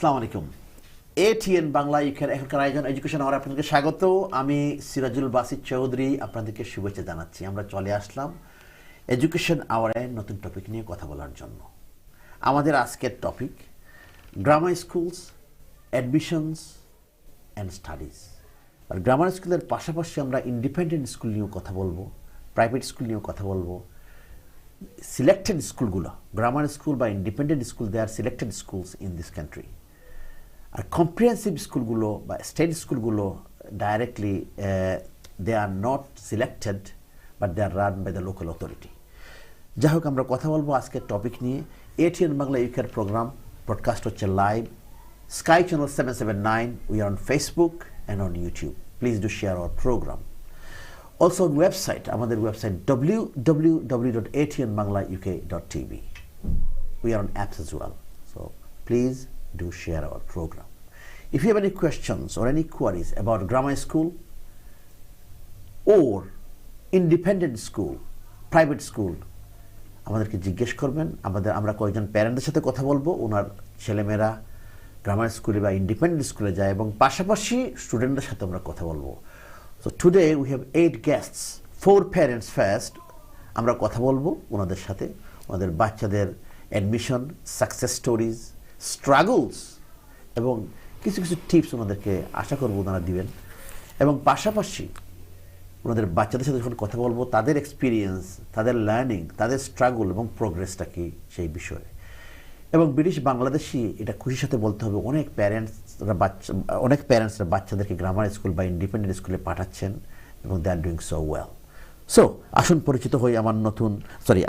আসসালামু আলাইকুম। ATN Bangla এখনকার আয়োজন এডুকেশন আওয়ার আপনাদেরকে স্বাগত। আমি সিরাজুল বাসিত চৌধুরী আপনাদেরকে শুভেচ্ছা জানাচ্ছি। আমরা চলে আসলাম এডুকেশন আওয়ারে নতুন টপিক নিয়ে কথা বলার জন্য। আমাদের আজকের topic grammar schools, admissions and studies. আর গ্রামার স্কুলের পাশাপাশি আমরা ইন্ডিপেন্ডেন্ট স্কুল নিয়েও কথা বলবো, প্রাইভেট স্কুল নিয়েও কথা বলবো। সিলেক্টেড স্কুলগুলো, গ্রামার স্কুল বা independent school, they are selected schools in this country. আর কম্প্রিহেন্সিভ স্কুলগুলো বা স্টেট স্কুলগুলো directly they are not selected but they are run by the local authority. যাই হোক, আমরা কথা বলবো আজকের টপিক নিয়ে। ATN Bangla ইউকের প্রোগ্রাম ব্রডকাস্ট হচ্ছে live, Sky channel 779, we are on Facebook and on YouTube. Please do share our programme. Also website, আমাদের website www.atnbanglauk.tv. We are on apps as well. So please do share our program. If you have any questions or any queries about grammar school or independent school, private school, আমাদেরকে জিজ্ঞেস করবেন। আমরা কয়েকজন প্যারেন্টদের সাথে কথা বলবো, ওনার ছেলেমেয়েরা গ্রামার স্কুলে বা ইন্ডিপেন্ডেন্ট স্কুলে যায়, এবং পাশাপাশি স্টুডেন্টদের সাথে আমরা কথা বলবো। So today we have 8 guests, 4 parents first. আমরা কথা বলবো ওনাদের সাথে, ওনাদের বাচ্চাদের অ্যাডমিশন, সাকসেস স্টোরিজ, স্ট্রাগলস এবং কিছু কিছু টিপস ওনাদেরকে আশা করবো ওনারা দিবেন। এবং পাশাপাশি ওনাদের বাচ্চাদের সাথে যখন কথা বলবো, তাদের এক্সপিরিয়েন্স, তাদের লার্নিং, তাদের স্ট্রাগল এবং প্রোগ্রেসটা কি সেই বিষয়ে। এবং ব্রিটিশ বাংলাদেশি এটা খুশির সাথে বলতে হবে, অনেক প্যারেন্টসরা বাচ্চাদেরকে গ্রামার স্কুল বা ইন্ডিপেন্ডেন্ট স্কুলে পাঠাচ্ছেন এবং they are doing so well. So আসুন পরিচিত হই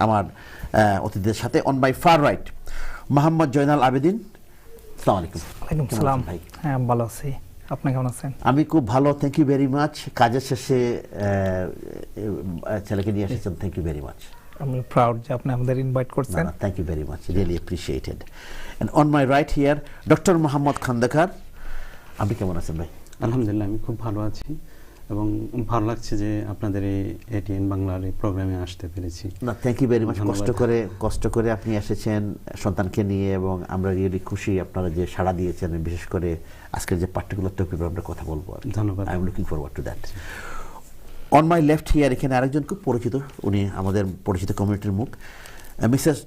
আমার অতিথিদের সাথে। On my far right Mohammad Joynal Abedin. আসসালামু আলাইকুম। ওয়ালাইকুম সালাম। হ্যাঁ, ভালো আছি। আপনি কেমন আছেন? আমি খুব ভালো, থ্যাংক ইউ ভেরি মাচ। কাজের শেষে ছেলেকে নিয়ে এসেছেন, থ্যাংক ইউ ভেরি মাচ। আমি প্রাউড যে আপনি আমাদের ইনভাইট করছেন। Thank you very much, really appreciated. And on my right here doctor Mohammad Khandakar. আপনি কেমন আছেন ভাই? আলহামদুলিল্লাহ, আমি খুব ভালো আছি এবং ভালো লাগছে যে আপনাদের এই ATN বাংলার এই প্রোগ্রামে আসতে পেরেছি। না, থ্যাংক ইউ ভেরি মাচ। কষ্ট করে আপনি এসেছেন সন্তানকে নিয়ে, এবং আমরা রিয়েলি খুশি আপনারা যে সাড়া দিয়েছেন। বিশেষ করে আজকের যে পার্টিকুলার টপিক আমরা কথা বলবো, ধন্যবাদ। I am looking forward to that. On my left here, এখানে আরেকজন খুব পরিচিত, উনি আমাদের পরিচিত কমিউনিটির মুখ, মিসেস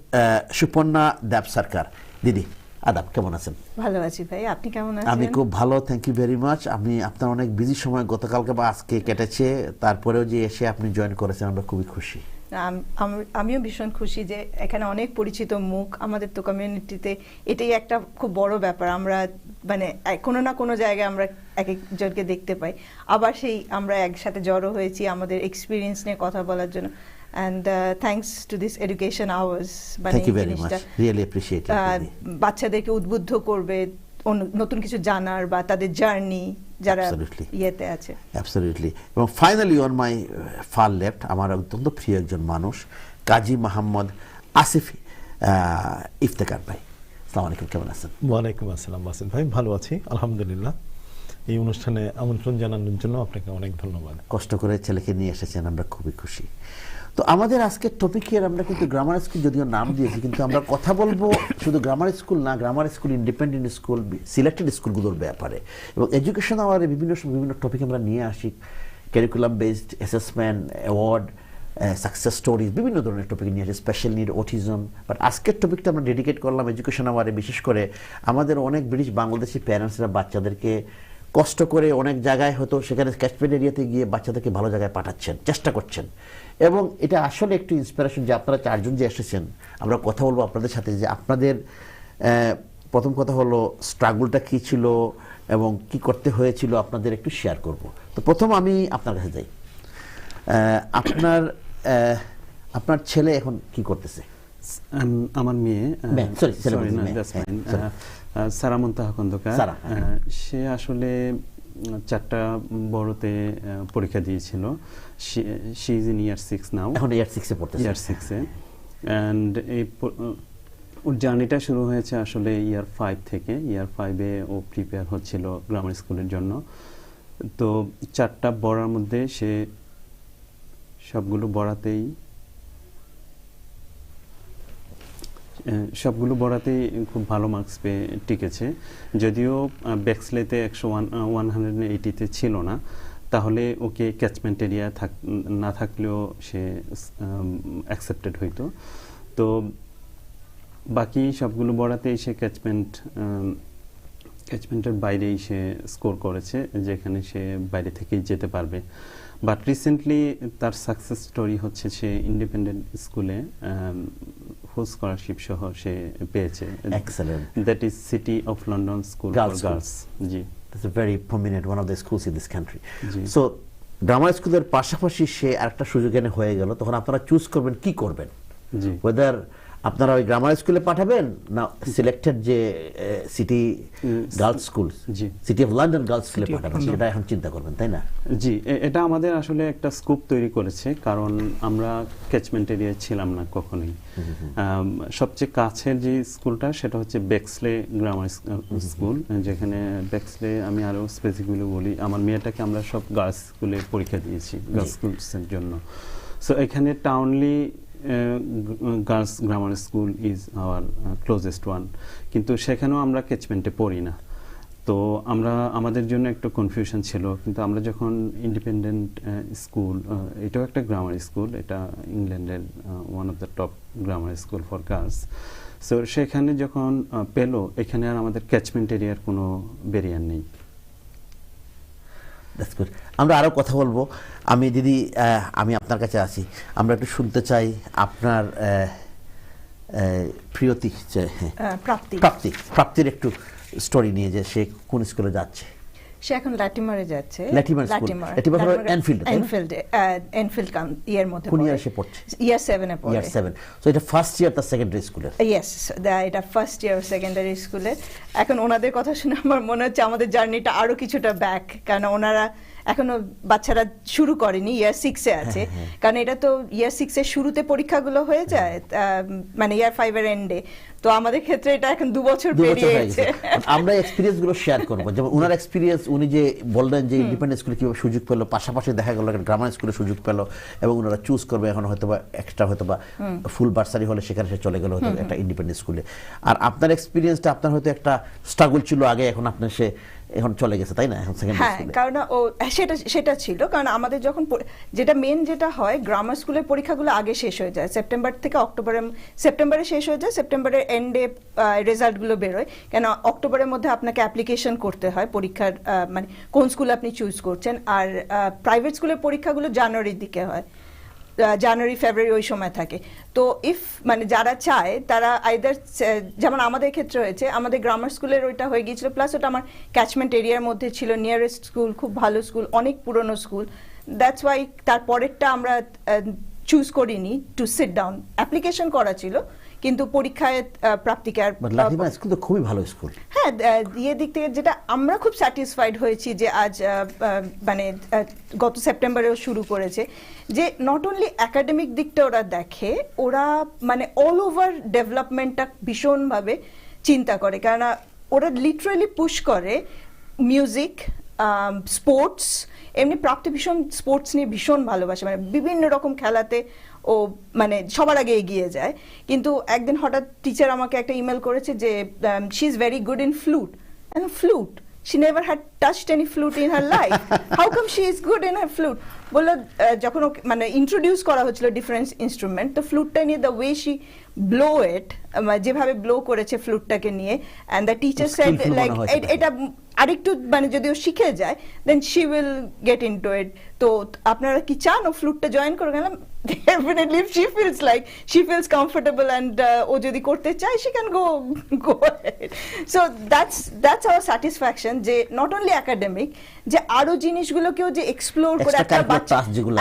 সুপর্ণা দেব সরকার। দিদি আদাব, কেমন আছেন? ভালো আছি ভাই, আপনি কেমন আছেন? আমি খুব ভালো, থ্যাংক ইউ ভেরি মাচ। আপনি আপনার অনেক বিজি সময় গতকালকে বা আজকে কেটেছে, তারপরেও যে এসে আপনি জয়েন করেছেন, আমরা খুবই খুশি। আমিও ভীষণ খুশি যে এখানে অনেক পরিচিত মুখ। আমাদের তো কমিউনিটিতে এটাই একটা খুব বড় ব্যাপার, আমরা মানে কোনো না কোনো জায়গায় আমরা এক একজনকে দেখতে পাই, আবার সেই আমরা একসাথে জড়ো হয়েছি আমাদের এক্সপিরিয়েন্স নিয়ে কথা বলার জন্য। And thanks to this education hours, thank you very much, really appreciate it. বাচ্চাদেরকে উদ্বুদ্ধ করবে নতুন কিছু জানার বা তাদের জার্নি যারা ইয়েতে আছে। অ্যাবসলিউটলি। এবং finally on my far left, আমার অত্যন্ত প্রিয় একজন মানুষ, কাজী মোহাম্মদ আসিফ ইফতেখার ভাই। আসসালামু আলাইকুম, কেমন আছেন? ওয়ালাইকুম আসসালাম বাসিত ভাই, ভালো আছি আলহামদুলিল্লাহ। এই অনুষ্ঠানে আমন্ত্রণ জানানোর জন্য আপনাকে অনেক ধন্যবাদ। কষ্ট করে ছেলেকে নিয়ে এসেছেন, আমরা খুবই খুশি। তো আমাদের আজকের টপিকের আমরা কিন্তু গ্রামার স্কুল যদিও নাম দিয়েছি, কিন্তু আমরা কথা বলবো শুধু গ্রামার স্কুল না, grammar school, independent school, selected স্কুলগুলোর ব্যাপারে। এবং এডুকেশন আওয়ারে বিভিন্ন টপিক আমরা নিয়ে আসি, curriculum based assessment, award, success stories, বিভিন্ন ধরনের টপিক নিয়ে আসি, স্পেশাল নিড, অটিজম। বাট আজকের টপিকটা আমরা ডেডিকেট করলাম এডুকেশন আওয়ারে। বিশেষ করে আমাদের অনেক ব্রিটিশ বাংলাদেশি প্যারেন্টসরা বাচ্চাদেরকে কষ্ট করে অনেক জায়গায় হয়তো সেখানে ক্যাচমেন্ট এরিয়াতে গিয়ে বাচ্চাদেরকে ভালো জায়গায় পাঠাচ্ছেন, চেষ্টা করছেন। এবং এটা আসলে একটু ইন্সপিরেশন যে আপনারা 4 জন যে এসেছেন, আমরা কথা বলবো আপনাদের সাথে যে আপনাদের প্রথম কথা হলো স্ট্রাগলটা কী ছিল এবং কি করতে হয়েছিল, আপনাদের একটু শেয়ার করব। তো প্রথম আমি আপনার কাছে যাই। আপনার ছেলে এখন কি করতেছে? আমার মেয়ে সারা মুনতাহা খন্দকার, সে আসলে 4টা বড়তে পরীক্ষা দিয়েছিল। শি ইজ ইন ইয়ার 6 নাও, এখন ইয়ার 6-এ পড়তেছে। ইয়ার 6-এ। অ্যান্ড এই ওর জার্নিটা শুরু হয়েছে আসলে ইয়ার 5 থেকে। ইয়ার 5-এ ও প্রিপেয়ার হচ্ছিল গ্রামার স্কুলের জন্য। তো 4টা বড়ার মধ্যে সে সবগুলো বড়াতেই সবগুলো বড়াতেই খুব ভালো মার্কস পেয়ে টিকেছে, যদিও ব্যাকস্লেতে 180তে ছিল না, তাহলে ওকে ক্যাচমেন্ট এরিয়া না থাকলেও সে অ্যাকসেপ্টেড হইতো। তো বাকি সবগুলো বড়াতেই সে ক্যাচমেন্টের বাইরেই সে স্কোর করেছে, যেখানে সে বাইরে থেকেই যেতে পারবে। বাট রিসেন্টলি তার সাকসেস স্টোরি হচ্ছে সে ইন্ডিপেন্ডেন্ট স্কুলে ফুল স্কলারশিপ সহ সে পেয়েছে। Excellent. That is city of London school for girls. G, that's a very prominent one of the schools in this country. G. So grammar স্কুলের পাশাপাশি সে আরেকটা সুযোগ এনে হয়ে গেল, তখন আপনারা চুজ করবেন কি করবেন, জি। ওয়েদার আপনারা ওই গ্রামার স্কুলে পাঠাবেন না সিলেক্টেড যে city girls school, G, city of London girls স্কুলে City of পাঠাবেন, London। সেটা এখন চিন্তা করবেন, তাই না? জি, এটা আমাদের আসলে একটা স্কোপ তৈরি করেছে, কারণ আমরা ক্যাচমেন্ট এরিয়ায় ছিলাম না কখনোই। সবচেয়ে কাছের যে স্কুলটা সেটা হচ্ছে বেক্সলে গ্রামার স্কুল, যেখানে বেক্সলে আমি আরও স্পেসিফিকলি বলি, আমার মেয়েটাকে আমরা সব গার্লস স্কুলে পরীক্ষা দিয়েছি, গার্লস স্কুলসের জন্য। সো এখানে Townley girls grammar school is our closest one, কিন্তু সেখানেও আমরা ক্যাচমেন্টে পড়ি না। তো আমাদের জন্য একটু কনফিউশন ছিল, কিন্তু আমরা যখন ইন্ডিপেন্ডেন্ট স্কুল, এটাও একটা গ্রামার স্কুল, এটা ইংল্যান্ডের one of the top grammar school for girls. So সেখানে যখন পেলো, এখানে আর আমাদের ক্যাচমেন্ট এরিয়ার কোনো ব্যারিয়ার নেই। That's good. আমরা আরও কথা বলবো। আমি দিদি, আমি আপনার কাছে আসি, আমরা একটু শুনতে চাই আপনার প্রিয়তি প্রাপ্তির একটু স্টোরি নিয়ে, যে সে কোন স্কুলে যাচ্ছে। সে এখন ল্যাটিমারে যাচ্ছে। ল্যাটিমার স্কুল, ল্যাটিমার হলো এনফিল্ড ইয়ার মধ্যে। কোন ইয়ারে সে পড়ছে? ইয়ার 7 এ পড়ে। ইয়ার 7। সো এটা ফার্স্ট ইয়ার তার সেকেন্ডারি স্কুলের। ইয়েস, এটা ফার্স্ট ইয়ার সেকেন্ডারি স্কুলের। এখন ওনাদের কথা শুনে আমার মনে হচ্ছে আমাদের জার্নিটা আরো কিছুটা ব্যাক, কারণ ওনারা এখনো বাচ্চারা শুরু করেনি, ইয়ার 6 এ আছে। কারণ এটা তো ইয়ার 6 এর শুরুতে পরীক্ষাগুলো হয়ে যায়, মানে ইয়ার 5 এর এন্ডে। তো আমাদের ক্ষেত্রে এটা এখন 2 বছর পেরিয়ে গেছে। আমরা এক্সপেরিয়েন্স গুলো শেয়ার করব, যেমন ওনার এক্সপেরিয়েন্স, উনি যে বললেন যে ইন্ডিপেন্ডেন্ট স্কুলে কিভাবে সুযোগ পেলো, পাশাপাশি দেখা গেল গ্রামার স্কুলে সুযোগ পেলো, এবং ওনারা চুজ করবে এখন হয়তোবা এক্সট্রা, হয়তোবা ফুল বার্সারি হলে সেখানে সে চলে গেল হয়তো একটা ইন্ডিপেন্ডেন্ট স্কুলে। আর আপনার এক্সপেরিয়েন্সটা, আপনার হয়তো একটা স্ট্রাগল ছিল আগে, এখন আপনার সে এখন চলে গেছে, তাই না? এখন সেকেন্ডারি হ্যাঁ, স্কুলে। কারণ সেটা ছিল, কারণ আমাদের যখন যেটা হয়, গ্রামার স্কুলের পরীক্ষাগুলো আগে শেষ হয়ে যায়, সেপ্টেম্বরে শেষ হয়ে যায়, সেপ্টেম্বরের এন্ডে রেজাল্টগুলো বেরোয়। কেন অক্টোবরের মধ্যে আপনাকে অ্যাপ্লিকেশন করতে হয় পরীক্ষার, মানে কোন স্কুল আপনি চুজ করছেন। আর প্রাইভেট স্কুলের পরীক্ষাগুলো জানুয়ারির দিকে হয়, জানুয়ারি ফেব্রুয়ারি ওই সময় থাকে। তো মানে যারা চায় তারা আইদার, যেমন আমাদের ক্ষেত্রে হয়েছে, আমাদের গ্রামার স্কুলের ওইটা হয়ে গিয়েছিল, প্লাস ওটা আমার ক্যাচমেন্ট এরিয়ার মধ্যে ছিল, নিয়ারেস্ট স্কুল, খুব ভালো স্কুল, অনেক পুরনো স্কুল। দ্যাটস ওয়াই তারপরেরটা আমরা চুজ করিনি, টু সিট ডাউন। অ্যাপ্লিকেশন করা ছিল, কিন্তু পরীক্ষায় প্রাপ্তিকে আর লাঠিমার স্কুল তো খুবই ভালো স্কুল। হ্যাঁ, ইয়ে দিক থেকে যেটা আমরা খুব স্যাটিসফাইড হয়েছি, যে আজ মানে গত সেপ্টেম্বরেও শুরু করেছে, যে নট অনলি একাডেমিক দিকটা ওরা দেখে, ওরা মানে অল ওভার ডেভেলপমেন্টটা ভীষণভাবে চিন্তা করে। কারণ ওরা লিটারালি পুশ করে মিউজিক, স্পোর্টস। এমনি প্রাপ্তি ভীষণ স্পোর্টস নিয়ে ভীষণ ভালোবাসে, মানে বিভিন্ন রকম খেলাতে ও মানে সবার আগে এগিয়ে যায়। কিন্তু একদিন হঠাৎ টিচার আমাকে একটা ইমেল করেছে যে she is very good in flute. Flute, she never had touched any flute in her life. How come she is good in her flute? বললো যখন মানে ইন্ট্রোডিউস করা হচ্ছিল ডিফারেন্ট ইনস্ট্রুমেন্ট, তো ফ্লুটটা নিয়ে the way she blow it, যেভাবে blow করেছে ফ্লুটটাকে নিয়ে, and the teacher said like এটা আরেকটু মানে যদি ও শিখে যায় then she will get into it. তো আপনারা কি চান ও ফ্লুটটা জয়েন করে? গেলাম definitely if she feels comfortable and ও যদি করতে চায় she can go ahead. So that's our satisfaction, যে not only academic, যে আরো জিনিসগুলোকেও যে এক্সপ্লোর করে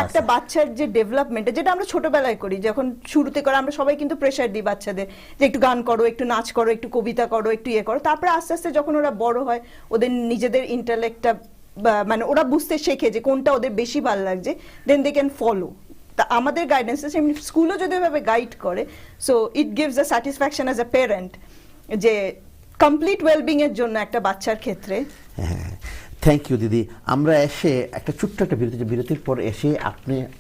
একটা বাচ্চার যে ডেভেলপমেন্ট, যেটা আমরা ছোটবেলায় করি, যখন শুরুতে করে আমরা সবাই কিন্তু প্রেশার দিই বাচ্চাদের যে একটু গান করো, একটু নাচ করো, একটু কবিতা করো, একটু ইয়ে করো। তারপরে আস্তে আস্তে যখন ওরা বড় হয়, ওদের নিজেদের ইন্টালেক্টটা মানে ওরা বুঝতে শেখে যে কোনটা ওদের বেশি ভালো লাগছে, দেন দে ক্যান ফলো। আমাদের গাইডেন্স স্কুলও যদি ওইভাবে গাইড করে, so it gives a satisfaction as a parent, যে কমপ্লিট ওয়েলবিং এর জন্য একটা বাচ্চার ক্ষেত্রে। থ্যাংক ইউ দিদি। আমরা এসে একটা ছোট্ট একটা বিরতির পর এসে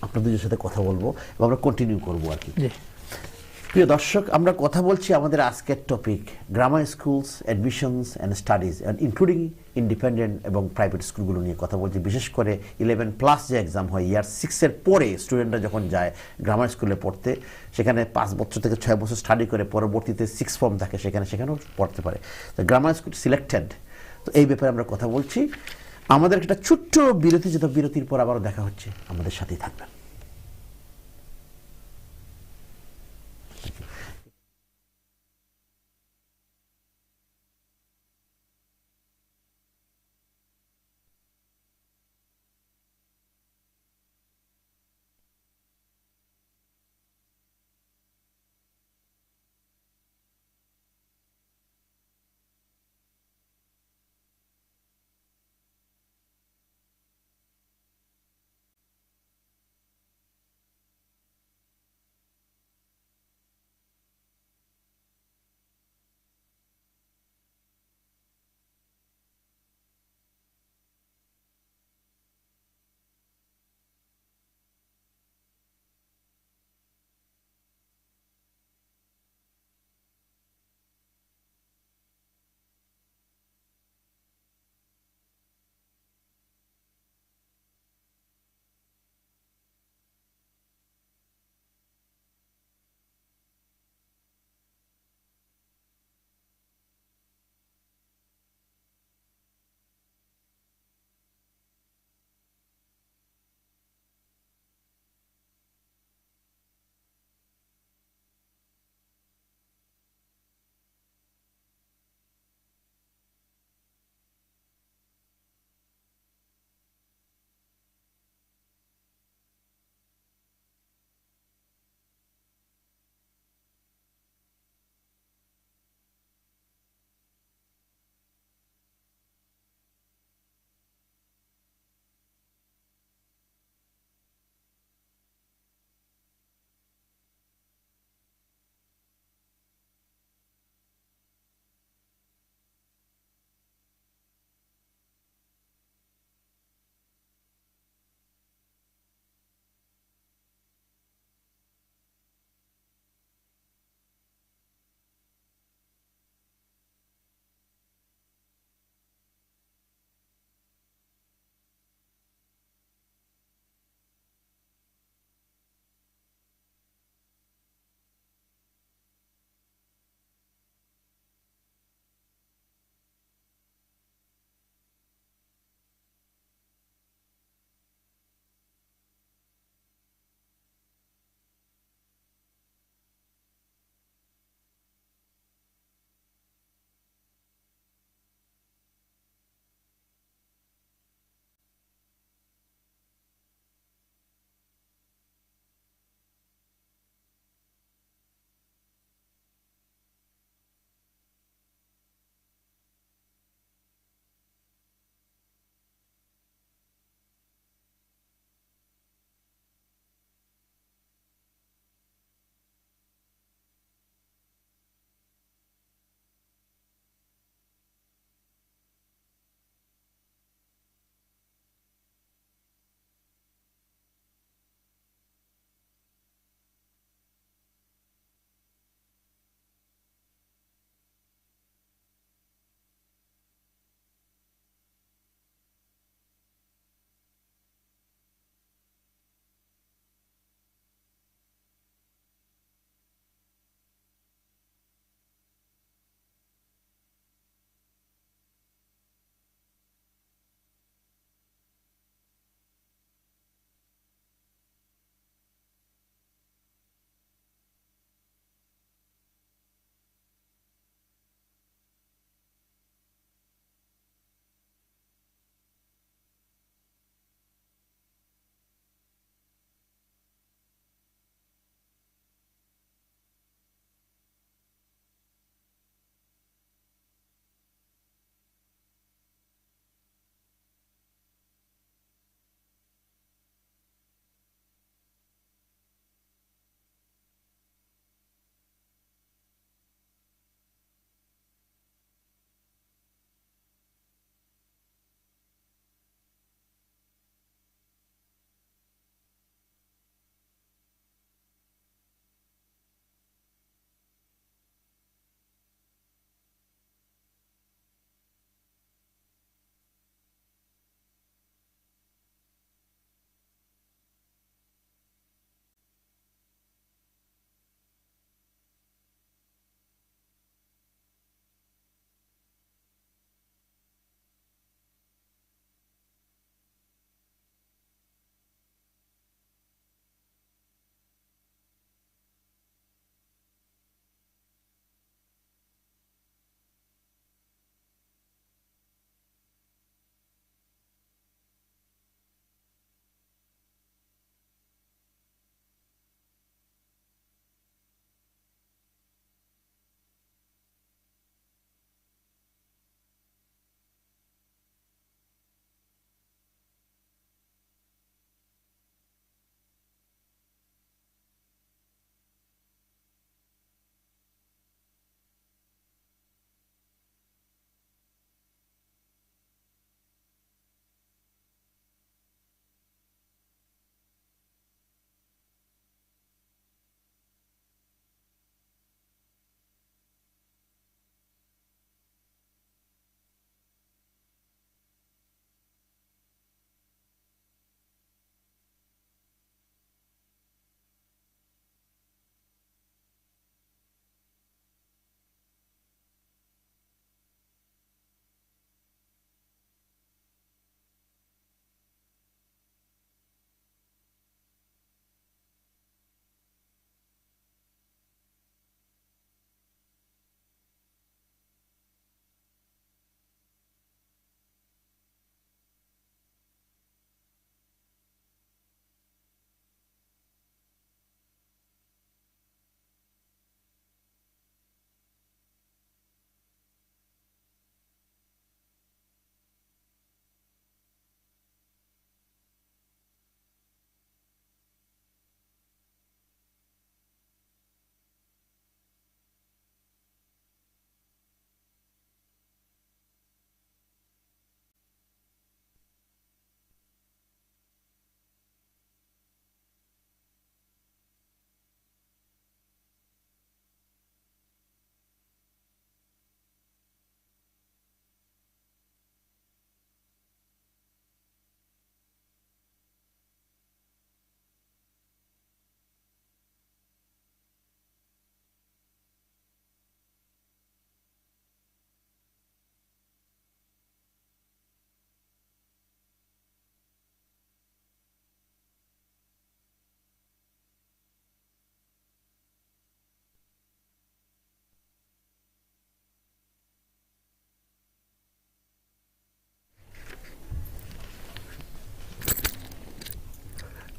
আপনাদের সাথে কথা বলবো এবং আমরা কন্টিনিউ করবো আর কি। প্রিয় দর্শক, আমরা কথা বলছি আমাদের আজকের topic grammar schools admissions and studies including independent এবং প্রাইভেট স্কুলগুলো নিয়ে কথা বলছি। বিশেষ করে 11+ যে এক্সাম হয় ইয়ার 6-এর পরে স্টুডেন্টরা যখন যায় গ্রামার স্কুলে পড়তে, সেখানে 5 বছর থেকে 6 বছর স্টাডি করে পরবর্তীতে 6 ফর্ম থাকে, সেখানেও পড়তে পারে। তো গ্রামার স্কুল সিলেক্টেড, তো এই ব্যাপারে আমরা কথা বলছি। আমাদের একটা ছোট্ট বিরতি, যেটা বিরতির পর আবারও দেখা হচ্ছে, আমাদের সাথেই থাকবেন।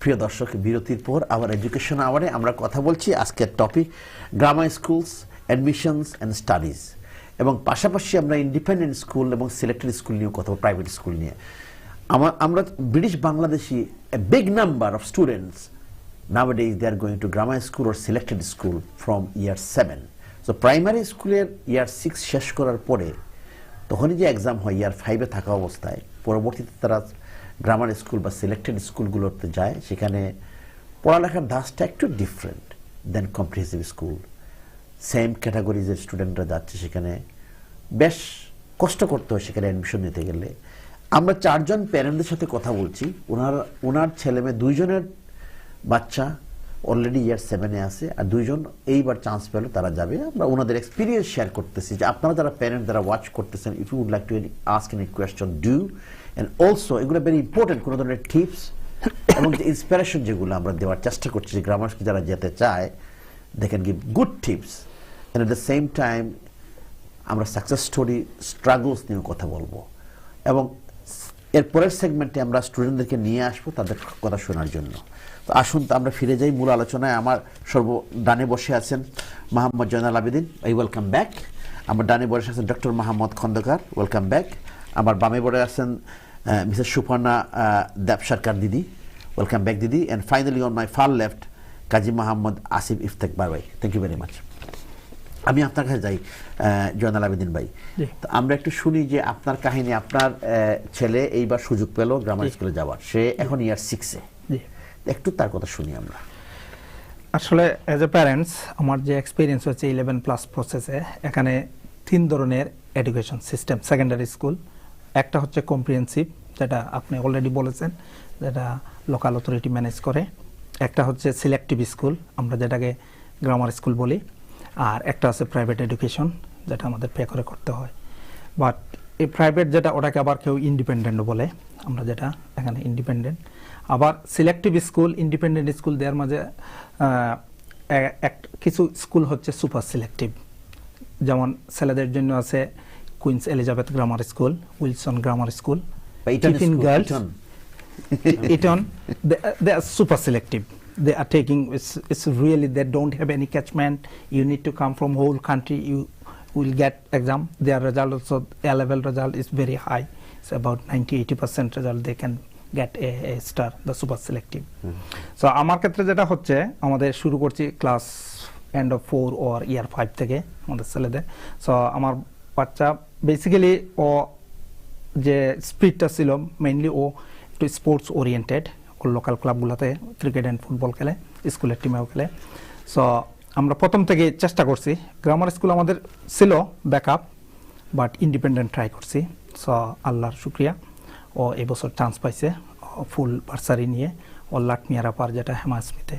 প্রিয় দর্শক, বিরতির পর আবার এডুকেশন আওয়ারে আমরা কথা বলছি। আজকের topic grammar schools, admissions and studies, এবং পাশাপাশি আমরা ইন্ডিপেন্ডেন্ট স্কুল এবং সিলেক্টেড স্কুল নিয়ে কথা বলবো, প্রাইভেট স্কুল নিয়ে। আমরা British Bangladeshi a big number of students nowadays they are going to grammar school or selected school from year 7. So primary স্কুলের year 6 শেষ করার পরে তখনই যে এক্সাম হয় year 5 এ থাকা অবস্থায়, পরবর্তীতে তারা গ্রামার স্কুল বা সিলেক্টেড স্কুলগুলোতে যায়। সেখানে পড়ালেখার ধাঁচটা একটু ডিফারেন্ট দেন কম্প্রিহেন্সিভ স্কুল। সেম ক্যাটাগরিজের স্টুডেন্টরা যাচ্ছে, সেখানে বেশ কষ্ট করতে হয় সেখানে অ্যাডমিশন নিতে গেলে। আমরা 4 জন প্যারেন্টদের সাথে কথা বলছি, ওনার ছেলে মেয়ে 2 জনের বাচ্চা অলরেডি ইয়ার 7 এ আছে, আর 2 জন এইবার চান্স পেল, তারা যাবে। আমরা ওনাদের এক্সপিরিয়েন্স শেয়ার করতেছি যে আপনারা যারা প্যারেন্ট যারা ওয়াচ করতেছেন, if you would like to ask any question do, and also এগুলো ভেরি ইম্পর্টেন্ট, কোনো ধরনের টিপস এবং যে ইন্সপিরেশন যেগুলো আমরা দেওয়ার চেষ্টা করছি, যে গ্রামার স্কুল যারা যেতে চায় they can give good tips, and at the same time আমরা সাকসেস স্টোরি, স্ট্রাগলস নিয়েও কথা বলবো। এবং এর পরের সেগমেন্টে আমরা স্টুডেন্টদেরকে নিয়ে আসবো তাদের কথা শোনার জন্য। তো আসুন তো আমরা ফিরে যাই মূল আলোচনায়। আমার ডানে বসে আছেন Mohammad Joynal Abedin, I welcome back. আমার ডানে বসে আছেন doctor Mohammad Khandakar, welcome back. আমার বামে বসে আছেন মিসেস সুপর্ণা দেব সরকার দিদি, ওয়েলকাম ব্যাক দিদি। And finally on my far left Kazi Mohammad Asif Iftekhar ভাই, থ্যাংক ইউ ভেরি মাচ। আমি আপনার কাছে যাই জয়নাল আবেদিন ভাই, তো আমরা একটু শুনি যে আপনার কাহিনী। আপনার ছেলে এইবার সুযোগ পেল গ্রামার স্কুলে যাওয়ার, সে এখন ইয়ার 6 এ, একটু তার কথা শুনি আমরা। আসলে অ্যাজ এ প্যারেন্টস আমার যে এক্সপিরিয়েন্স হচ্ছে 11+ প্রসেসে, এখানে 3 ধরনের এডুকেশন সিস্টেম সেকেন্ডারি স্কুল। একটা হচ্ছে কম্প্রিহেন্সিভ, যেটা আপনি অলরেডি বলেছেন, যেটা লোকাল অথরিটি ম্যানেজ করে। একটা হচ্ছে সিলেক্টিভ স্কুল, আমরা যেটাকে গ্রামার স্কুল বলি। আর একটা আছে প্রাইভেট এডুকেশন, যেটা আমাদের পে করে করতে হয়। বাট এই প্রাইভেট যেটা, ওটাকে আবার কেউ ইন্ডিপেন্ডেন্ট বলে, আমরা যেটা এখানে ইন্ডিপেন্ডেন্ট। আবার সিলেক্টিভ স্কুল, ইন্ডিপেন্ডেন্ট স্কুল, দেওয়ার মাঝে কিছু স্কুল হচ্ছে সুপার সিলেক্টিভ। যেমন ছেলেদের জন্য আছে Queens Elizabeth grammar school, Wilson grammar school, Tiffin girls, Eton, they are super selective. They are taking, it's really, they don't have any catchment. You need to come from whole country, you will get exam. Their result also, A-level result is very high. It's about 90-80% result they can get a star, the super selective. So আমার ক্ষেত্রে যেটা হচ্ছে, আমাদের শুরু করছি class end of 4 or year 5 থেকে আমাদের ছেলেদের। সো আমার বাচ্চা বেসিক্যালি ও যে স্পিডটা ছিল, মেইনলি ও একটু স্পোর্টস ওরিয়েন্টেড। ও লোকাল ক্লাবগুলোতে ক্রিকেট অ্যান্ড ফুটবল খেলে, স্কুলের টিমেও খেলে। সো আমরা প্রথম থেকে চেষ্টা করছি, গ্রামার স্কুল আমাদের ছিল ব্যাকআপ, বাট ইন্ডিপেন্ডেন্ট ট্রাই করছি। সো আল্লাহর শুক্রিয়া, ও এবছর চান্স পাইছে ফুল বার্সারি নিয়ে। ও লাটমিয়ার আপার, যেটা হেমাস্মিতে,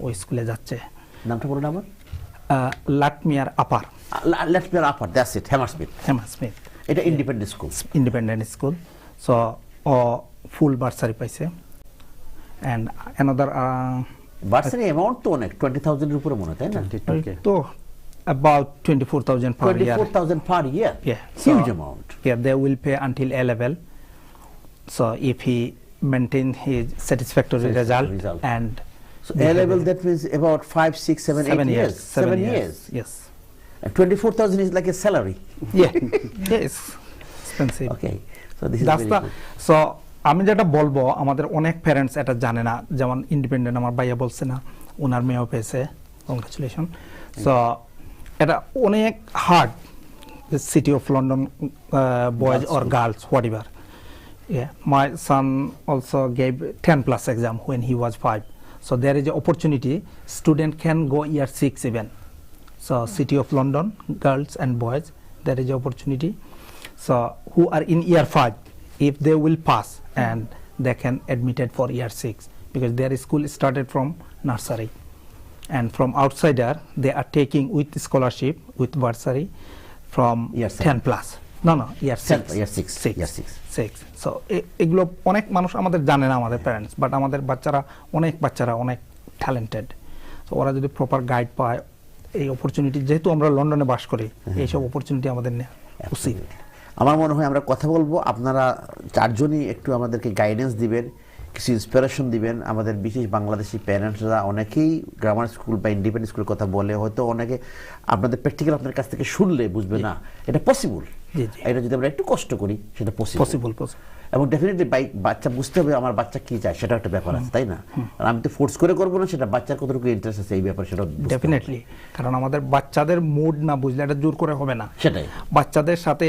ওই স্কুলে যাচ্ছে। নামটা বলুন আমার। Latymer Upper, Latymer Upper, that's it, Hammersmith. এটা independent school, independent school. So ও ফুল বার্সারি পাইছে। And another বার্সারি অ্যামাউন্ট তো অনেক, 20,000 এর উপরে মনে হয়, তাই না? তো about 24,000 per year. 24,000 per year? Yeah. Huge amount. Yeah, they will pay until A-level. So if he maintain his satisfactory result. And so A-level, that means about 5, 6, 7, 8 years. 7 years. Yes. And 24,000 is like a salary. Yeah. Yes. Expensive. Okay. So this is That's very the, good. so আমি যেটা বলবো, আমাদের অনেক parents এটা জানে না। যেমন independent আমার ভাইয়া বলছে না, ওনার মেয়েও পেয়েছে, কংগ্রেচুলেশন। সো এটা অনেক hard, city of London boys or girls, what ever. My sun also gave 10+ exam when he was 5. So there is an opportunity, student can go year 6 even. So city of London, girls and boys, there is an opportunity. So who are in year 5, if they will pass, and they can admitted for year 6, because their school started from nursery. And from outsider, they are taking with scholarship, with bursary, from year 10+. No, year 6. Year 6. Year 6. So এগুলো অনেক মানুষ আমাদের জানে না, আমাদের parents, but আমাদের বাচ্চারা অনেক ট্যালেন্টেড। তো ওরা যদি প্রপার গাইড পায়, এই অপরচুনিটি, যেহেতু আমরা লন্ডনে বাস করি, এইসব অপরচুনিটি আমাদের নেওয়া উচিত। আমার মনে হয় আমরা কথা বলবো, আপনারা 4 জনই একটু আমাদেরকে গাইডেন্স দিবেন কিছু ইন্সপিরেশন দিবেন আমাদের বিশেষ বাংলাদেশি প্যারেন্টসরা। অনেকেই গ্রামার স্কুল বা ইন্ডিপেন্ডেন্ট স্কুলের কথা বলে, হয়তো অনেকে আপনাদের প্র্যাকটিক্যাল আপনার কাছ থেকে শুনলে বুঝবে না এটা পসিবল, এটা যদি আমরা একটু কষ্ট করি সেটা পসিবল। এবং ডেফিনেটলি বাচ্চা বুঝতে হবে আমার বাচ্চা কি চায়, সেটা একটা ব্যাপার আছে, তাই না? আর আমি তো ফোর্স করে করবো না, সেটা বাচ্চার কতটুকু ইন্টারেস্ট আছে এই ব্যাপারে সেটা ডেফিনেটলি। কারণ আমাদের বাচ্চাদের মুড না বুঝলে এটা জোর করে হবে না। সেটাই বাচ্চাদের সাথে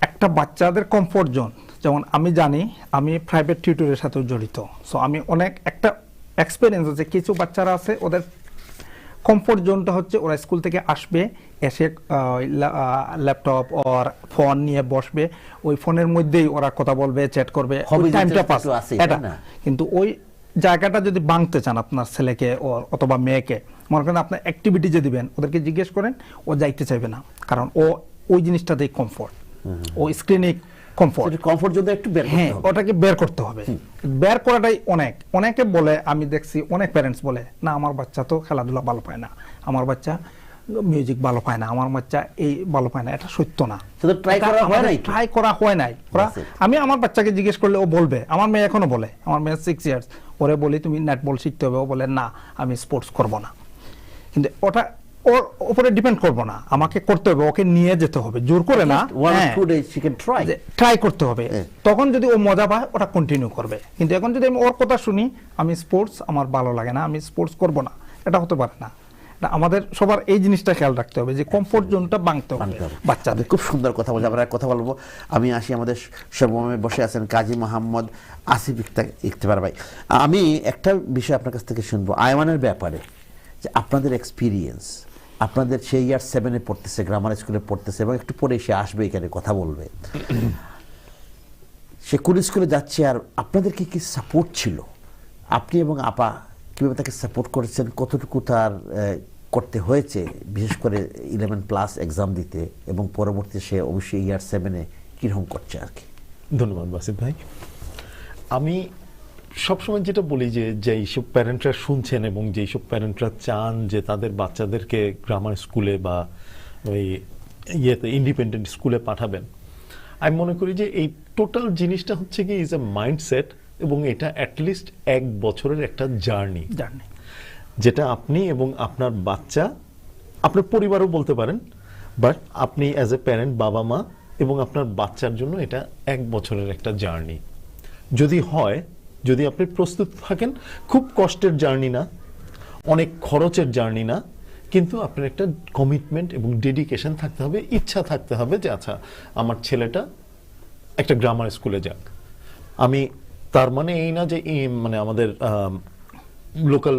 একটা বাচ্চাদের কমফোর্ট জোন, যেমন আমি জানি আমি প্রাইভেট টিউটরের সাথেও জড়িত, সো আমি অনেক একটা এক্সপিরিয়েন্স আছে। কিছু বাচ্চারা আছে ওদের কমফোর্ট জোনটা হচ্ছে ওরা স্কুল থেকে আসবে, এসে ল্যাপটপ আর ফোন নিয়ে বসবে, ওই ফোনের মধ্যেই ওরা কথা বলবে, চ্যাট করবে, টাইমটা পাস। এটা কিন্তু ওই জায়গাটা যদি ভাঙতে চান আপনার ছেলেকে অথবা মেয়েকে, মনে করেন আপনার অ্যাক্টিভিটি যে দিবেন ওদেরকে জিজ্ঞেস করেন, ও যাইতে চাইবে না, কারণ ও ওই জিনিসটাতেই কমফোর্ট, ও স্ক্রিনে কমফোর্ট যদি একটু ওটাকে বের করতে হবে। বের করাটাই অনেকে বলে, আমি দেখছি অনেক প্যারেন্টস বলে না আমার বাচ্চা তো খেলাধুলা ভালো পায় না, আমার বাচ্চা মিউজিক ভালো পায় না, আমার বাচ্চা এই ভালো পায় না। এটা সত্য না, ট্রাই করা হয় নাই। আমি আমার বাচ্চাকে জিজ্ঞেস করলে ও বলবে, আমার মেয়ে এখনো বলে, আমার মেয়ে 6 ইয়ার্স, ওরে বলি তুমি নেটবল শিখতে হবে, ও বলে না আমি স্পোর্টস করবো না। কিন্তু ওটা ওর উপরে ডিপেন্ড করবো না, আমাকে করতে হবে, ওকে নিয়ে যেতে হবে, জোর করে না, ট্রাই করতে হবে। তখন যদি ও মজা পায় ওটা কন্টিনিউ করবে। কিন্তু এখন যদি আমি ওর কথা শুনি আমি স্পোর্টস আমার ভালো লাগে না, আমি স্পোর্টস করবো না, এটা হতে পারে না। আমাদের সবার এই জিনিসটা খেয়াল রাখতে হবে যে কমফোর্ট জোনটা ভাঙতে হবে বাচ্চাদের। খুব সুন্দর কথা বলছে। আমরা কথা বলবো, আমি আসি আমাদের সর্বময় বসে আছেন কাজী মোহাম্মদ আসিফ ইকতেবার ভাই। আমি একটা বিষয় আপনার কাছ থেকে শুনবো আয়মানের ব্যাপারে, যে আপনাদের এক্সপিরিয়েন্স, আপনাদের সেই ইয়ার 7-এ পড়তেছে, গ্রামার স্কুলে পড়তেছে, এবং একটু পরে সে আসবে এখানে কথা বলবে, সে কোন স্কুলে যাচ্ছে, আর আপনাদের কি কি সাপোর্ট ছিল, আপনি এবং আপা কীভাবে তাকে সাপোর্ট করেছেন, কতটুকু তার করতে হয়েছে, বিশেষ করে 11+ এক্সাম দিতে, এবং পরবর্তীতে সে অবশ্যই ইয়ার 7-এ কীরকম করছে আর কি। ধন্যবাদ বাসিত ভাই। আমি সবসময় যেটা বলি যে যেইসব প্যারেন্টরা শুনছেন এবং যেইসব প্যারেন্টরা চান যে তাদের বাচ্চাদেরকে গ্রামার স্কুলে বা ওই ইন্ডিপেন্ডেন্ট স্কুলে পাঠাবেন, আমি মনে করি যে এই টোটাল জিনিসটা হচ্ছে কি ইজ এ মাইন্ডসেট, এবং এটা অ্যাটলিস্ট 1 বছরের একটা জার্নি, যেটা আপনি এবং আপনার বাচ্চা, আপনার পরিবারও বলতে পারেন, বাট আপনি অ্যাজ এ প্যারেন্ট, বাবা মা এবং আপনার বাচ্চার জন্য এটা 1 বছরের একটা জার্নি। যদি আপনি প্রস্তুত থাকেন, খুব কষ্টের জার্নি না, অনেক খরচের জার্নি না, কিন্তু আপনার একটা কমিটমেন্ট এবং ডেডিকেশন থাকতে হবে, ইচ্ছা থাকতে হবে যে আচ্ছা আমার ছেলেটা একটা গ্রামার স্কুলে যাক। আমি তার মানে এই না যে মানে আমাদের লোকাল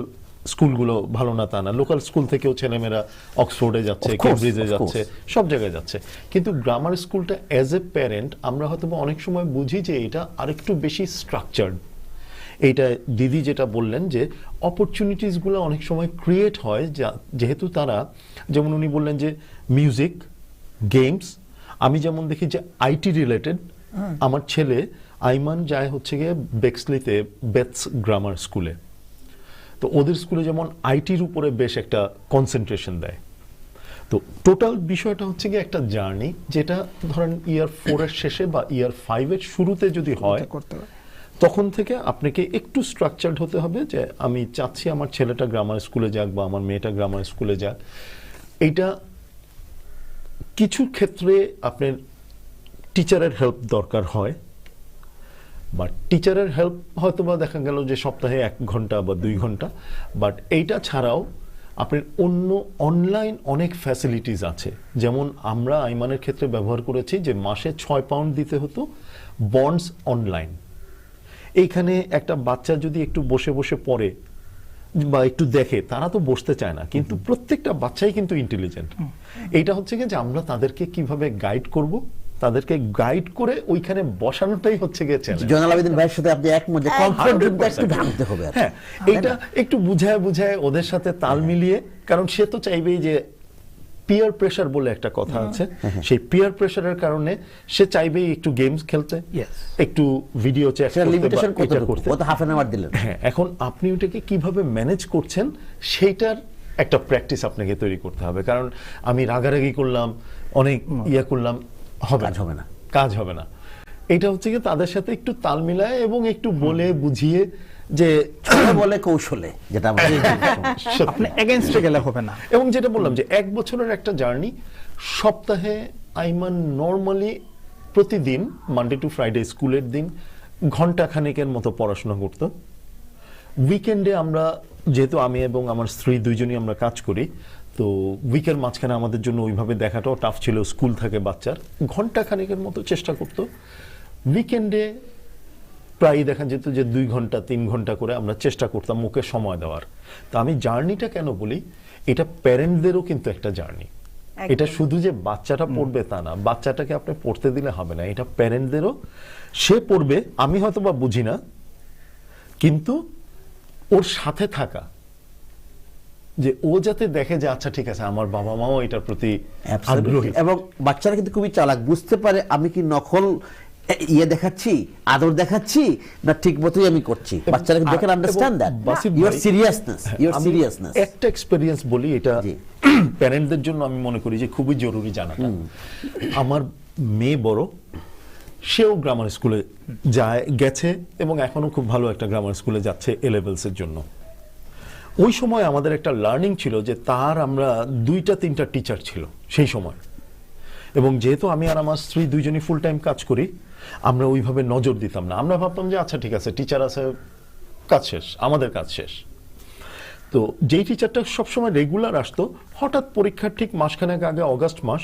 স্কুলগুলো ভালো না তা না, লোকাল স্কুল থেকেও ছেলেমেয়েরা অক্সফোর্ডে যাচ্ছে, কেমব্রিজে যাচ্ছে, সব জায়গায় যাচ্ছে। কিন্তু গ্রামার স্কুলটা অ্যাজ এ প্যারেন্ট আমরা হয়তো অনেক সময় বুঝি যে এটা আরেকটু বেশি স্ট্রাকচার্ড। এইটা দিদি যেটা বললেন যে অপরচুনিটিসগুলো অনেক সময় ক্রিয়েট হয়, যেহেতু তারা, যেমন উনি বললেন যে মিউজিক, গেমস, আমি যেমন দেখি যে আইটি রিলেটেড, আমার ছেলে আইমান যায় হচ্ছে গিয়ে বেক্সলিতে বেথস গ্রামার স্কুলে, তো ওদের স্কুলে যেমন আইটির উপরে বেশ একটা কনসেন্ট্রেশন দেয়। তো টোটাল বিষয়টা হচ্ছে গিয়ে একটা জার্নি, যেটা ধরেন ইয়ার 4-এর শেষে বা ইয়ার 5-এর শুরুতে যদি হয়, তখন থেকে আপনাকে একটু স্ট্রাকচার্ড হতে হবে যে আমি চাচ্ছি আমার ছেলেটা গ্রামার স্কুলে যাক বা আমার মেয়েটা গ্রামার স্কুলে যাক। এইটা কিছু ক্ষেত্রে আপনার টিচারের হেল্প দরকার হয়, বাট টিচারের হেল্প হয়তো বা দেখা গেল যে সপ্তাহে 1 ঘন্টা বা 2 ঘন্টা, বাট এইটা ছাড়াও আপনার অন্য অনলাইন অনেক ফ্যাসিলিটিস আছে। যেমন আমরা আইমানের ক্ষেত্রে ব্যবহার করেছি যে মাসে 6 পাউন্ড দিতে হতো বন্ডস অনলাইন। এইখানে একটা বাচ্চা যদি একটু বসে বসে পড়ে বা একটু দেখে, তারা তো বসতে চায় না, কিন্তু প্রত্যেকটা বাচ্চাই কিন্তু ইন্টেলিজেন্ট। এইটা হচ্ছে কি যে আমরা তাদেরকে কিভাবে গাইড করব, তাদেরকে গাইড করে ওইখানে বসানোটাই হচ্ছে গিয়ে চ্যালেঞ্জ। জয়নাল আবেদিন ভাইয়ের সাথে আপনি একমত যে কমফোর্ট জোনটা একটু ভাঙতে হবে। হ্যাঁ, এটা একটু বুঝায় ওদের সাথে তাল মিলিয়ে, কারণ সে তো চাইবেই যে পিয়ার প্রেসার বলে একটা কথা আছে, সেই পিয়ার প্রেসারের কারণে সে চাইবেই একটু গেমস খেলতে, একটু ভিডিও চ্যাট করতে, কত হাফ অ্যান আওয়ার দিলেন। হ্যাঁ, এখন আপনি ওটাকে কিভাবে ম্যানেজ করছেন সেইটার একটা প্র্যাকটিস আপনাকে তৈরি করতে হবে। কারণ আমি রাগারাগি করলাম, অনেক করলাম, কাজ হবে না। এটা হচ্ছে কি তাদের সাথে একটু তাল মিলায় এবং একটু বলে বুঝিয়ে যে বলে কৌশলে, যেটা আপনি এগেইনস্টে গেলে হবে না। এবং যেটা বললাম যে 1 বছরের একটা জার্নি, সপ্তাহে আইমান নরমালি প্রতিদিন মানডে টু ফ্রাইডে স্কুলের দিন ঘন্টা খানেকের মতো পড়াশোনা করত। উইকেন্ডে আমরা, যেহেতু আমি এবং আমার স্ত্রী দুইজনই আমরা কাজ করি, তো উইকের মাঝখানে আমাদের জন্য ওইভাবে দেখাটাও টাফ ছিল, স্কুল থাকে বাচ্চার, ঘন্টা খানেকের মতো চেষ্টা করত। উইকেন্ডে প্রায় দেখা যেত যে 2 ঘন্টা 3 ঘন্টা করে আমরা চেষ্টা করতাম মুখে সময় দেওয়ার। তো আমি জার্নিটা কেন বলি, এটা প্যারেন্টদেরও কিন্তু একটা জার্নি। এটা শুধু যে বাচ্চাটা পড়বে তা না, বাচ্চাটাকে আপনি পড়তে দিলে হবে না, এটা প্যারেন্টদেরও। সে পড়বে, আমি হয়তো বা বুঝি না, কিন্তু ওর সাথে থাকা, যে ও যাতে দেখে যে আচ্ছা ঠিক আছে আমার বাবা মাও এটার প্রতি আগ্রহী। এবং বাচ্চারা কিন্তু খুবই চালাক, বুঝতে পারে আমি কি নকল ইয়ে দেখাচ্ছি, আদর দেখাচ্ছি, না ঠিক মতোই আমি করছি। বাচ্চারা কিন্তু দেখেন understand that your seriousness, your seriousness. একটা এক্সপেরিয়েন্স বলি, এটা প্যারেন্টদের জন্য আমি মনে করি যে খুবই জরুরি জানাটা। আমার মেয়ে বড়, সেও গ্রামার স্কুলে গেছে এবং এখনো খুব ভালো একটা গ্রামার স্কুলে যাচ্ছে এ লেভেলসের জন্য। ওই সময় আমাদের একটা লার্নিং ছিল যে তার আমরা 2-3টা টিচার ছিল সেই সময়, এবং যেহেতু আমি আর আমার স্ত্রী দুইজনই ফুল টাইম কাজ করি, আমরা ওইভাবে নজর দিতাম না। আমরা ভাবতাম যে আচ্ছা ঠিক আছে টিচার আছে, কাজ শেষ, আমাদের কাজ শেষ। তো যেই টিচারটা সবসময় রেগুলার আসতো, হঠাৎ পরীক্ষার ঠিক মাসখানেক আগে, অগাস্ট মাস,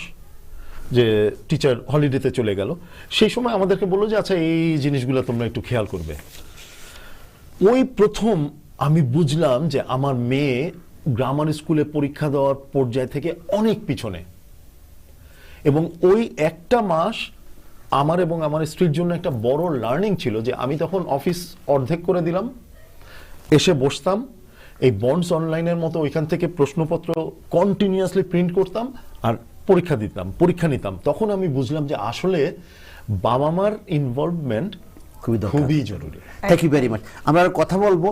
যে টিচার হলিডেতে চলে গেল, সেই সময় আমাদেরকে বললো যে আচ্ছা এই জিনিসগুলো তোমরা একটু খেয়াল করবে। ওই প্রথম আমি বুঝলাম যে আমার মেয়ে গ্রামার স্কুলে পরীক্ষা দেওয়ার পর্যায় থেকে অনেক পিছনে। এবং ওই একটা মাস আমার এবং আমার স্ত্রীর জন্য একটা বড় লার্নিং ছিল, যে আমি তখন অফিস অর্ধেক করে দিলাম, এসে বসতাম, এই বন্ডস অনলাইনের মতো ওইখান থেকে প্রশ্নপত্র কন্টিনিউয়াসলি প্রিন্ট করতাম আর পরীক্ষা নিতাম। তখন আমি বুঝলাম যে আসলে বাবা মার ইনভলভমেন্ট খুবই জরুরি। Thank you very much. আমরা আর কথা বলবো।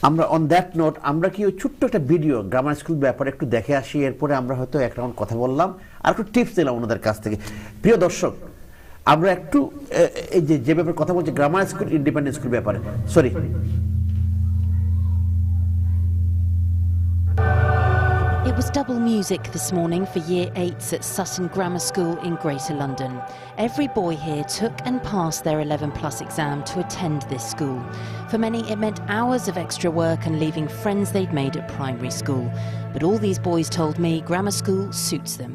আমরা অন দ্যাট নোট, আমরা কি ওই ছোট্ট একটা ভিডিও গ্রামার স্কুল ব্যাপারে একটু দেখে আসি, এরপরে আমরা হয়তো এক রাউন্ড কথা বললাম আর একটু টিপস দিলাম ওনাদের কাছ থেকে। প্রিয় দর্শক, আমরা একটু এই যে ব্যাপারে কথা বলছি, গ্রামার স্কুল ইন্ডিপেন্ডেন্ট স্কুল ব্যাপারে, sorry, It was double music this morning for Year 8s at Sutton Grammar School in Greater London. Every boy here took and passed their 11+ exam to attend this school. For many, it meant hours of extra work and leaving friends they'd made at primary school. But all these boys told me grammar school suits them.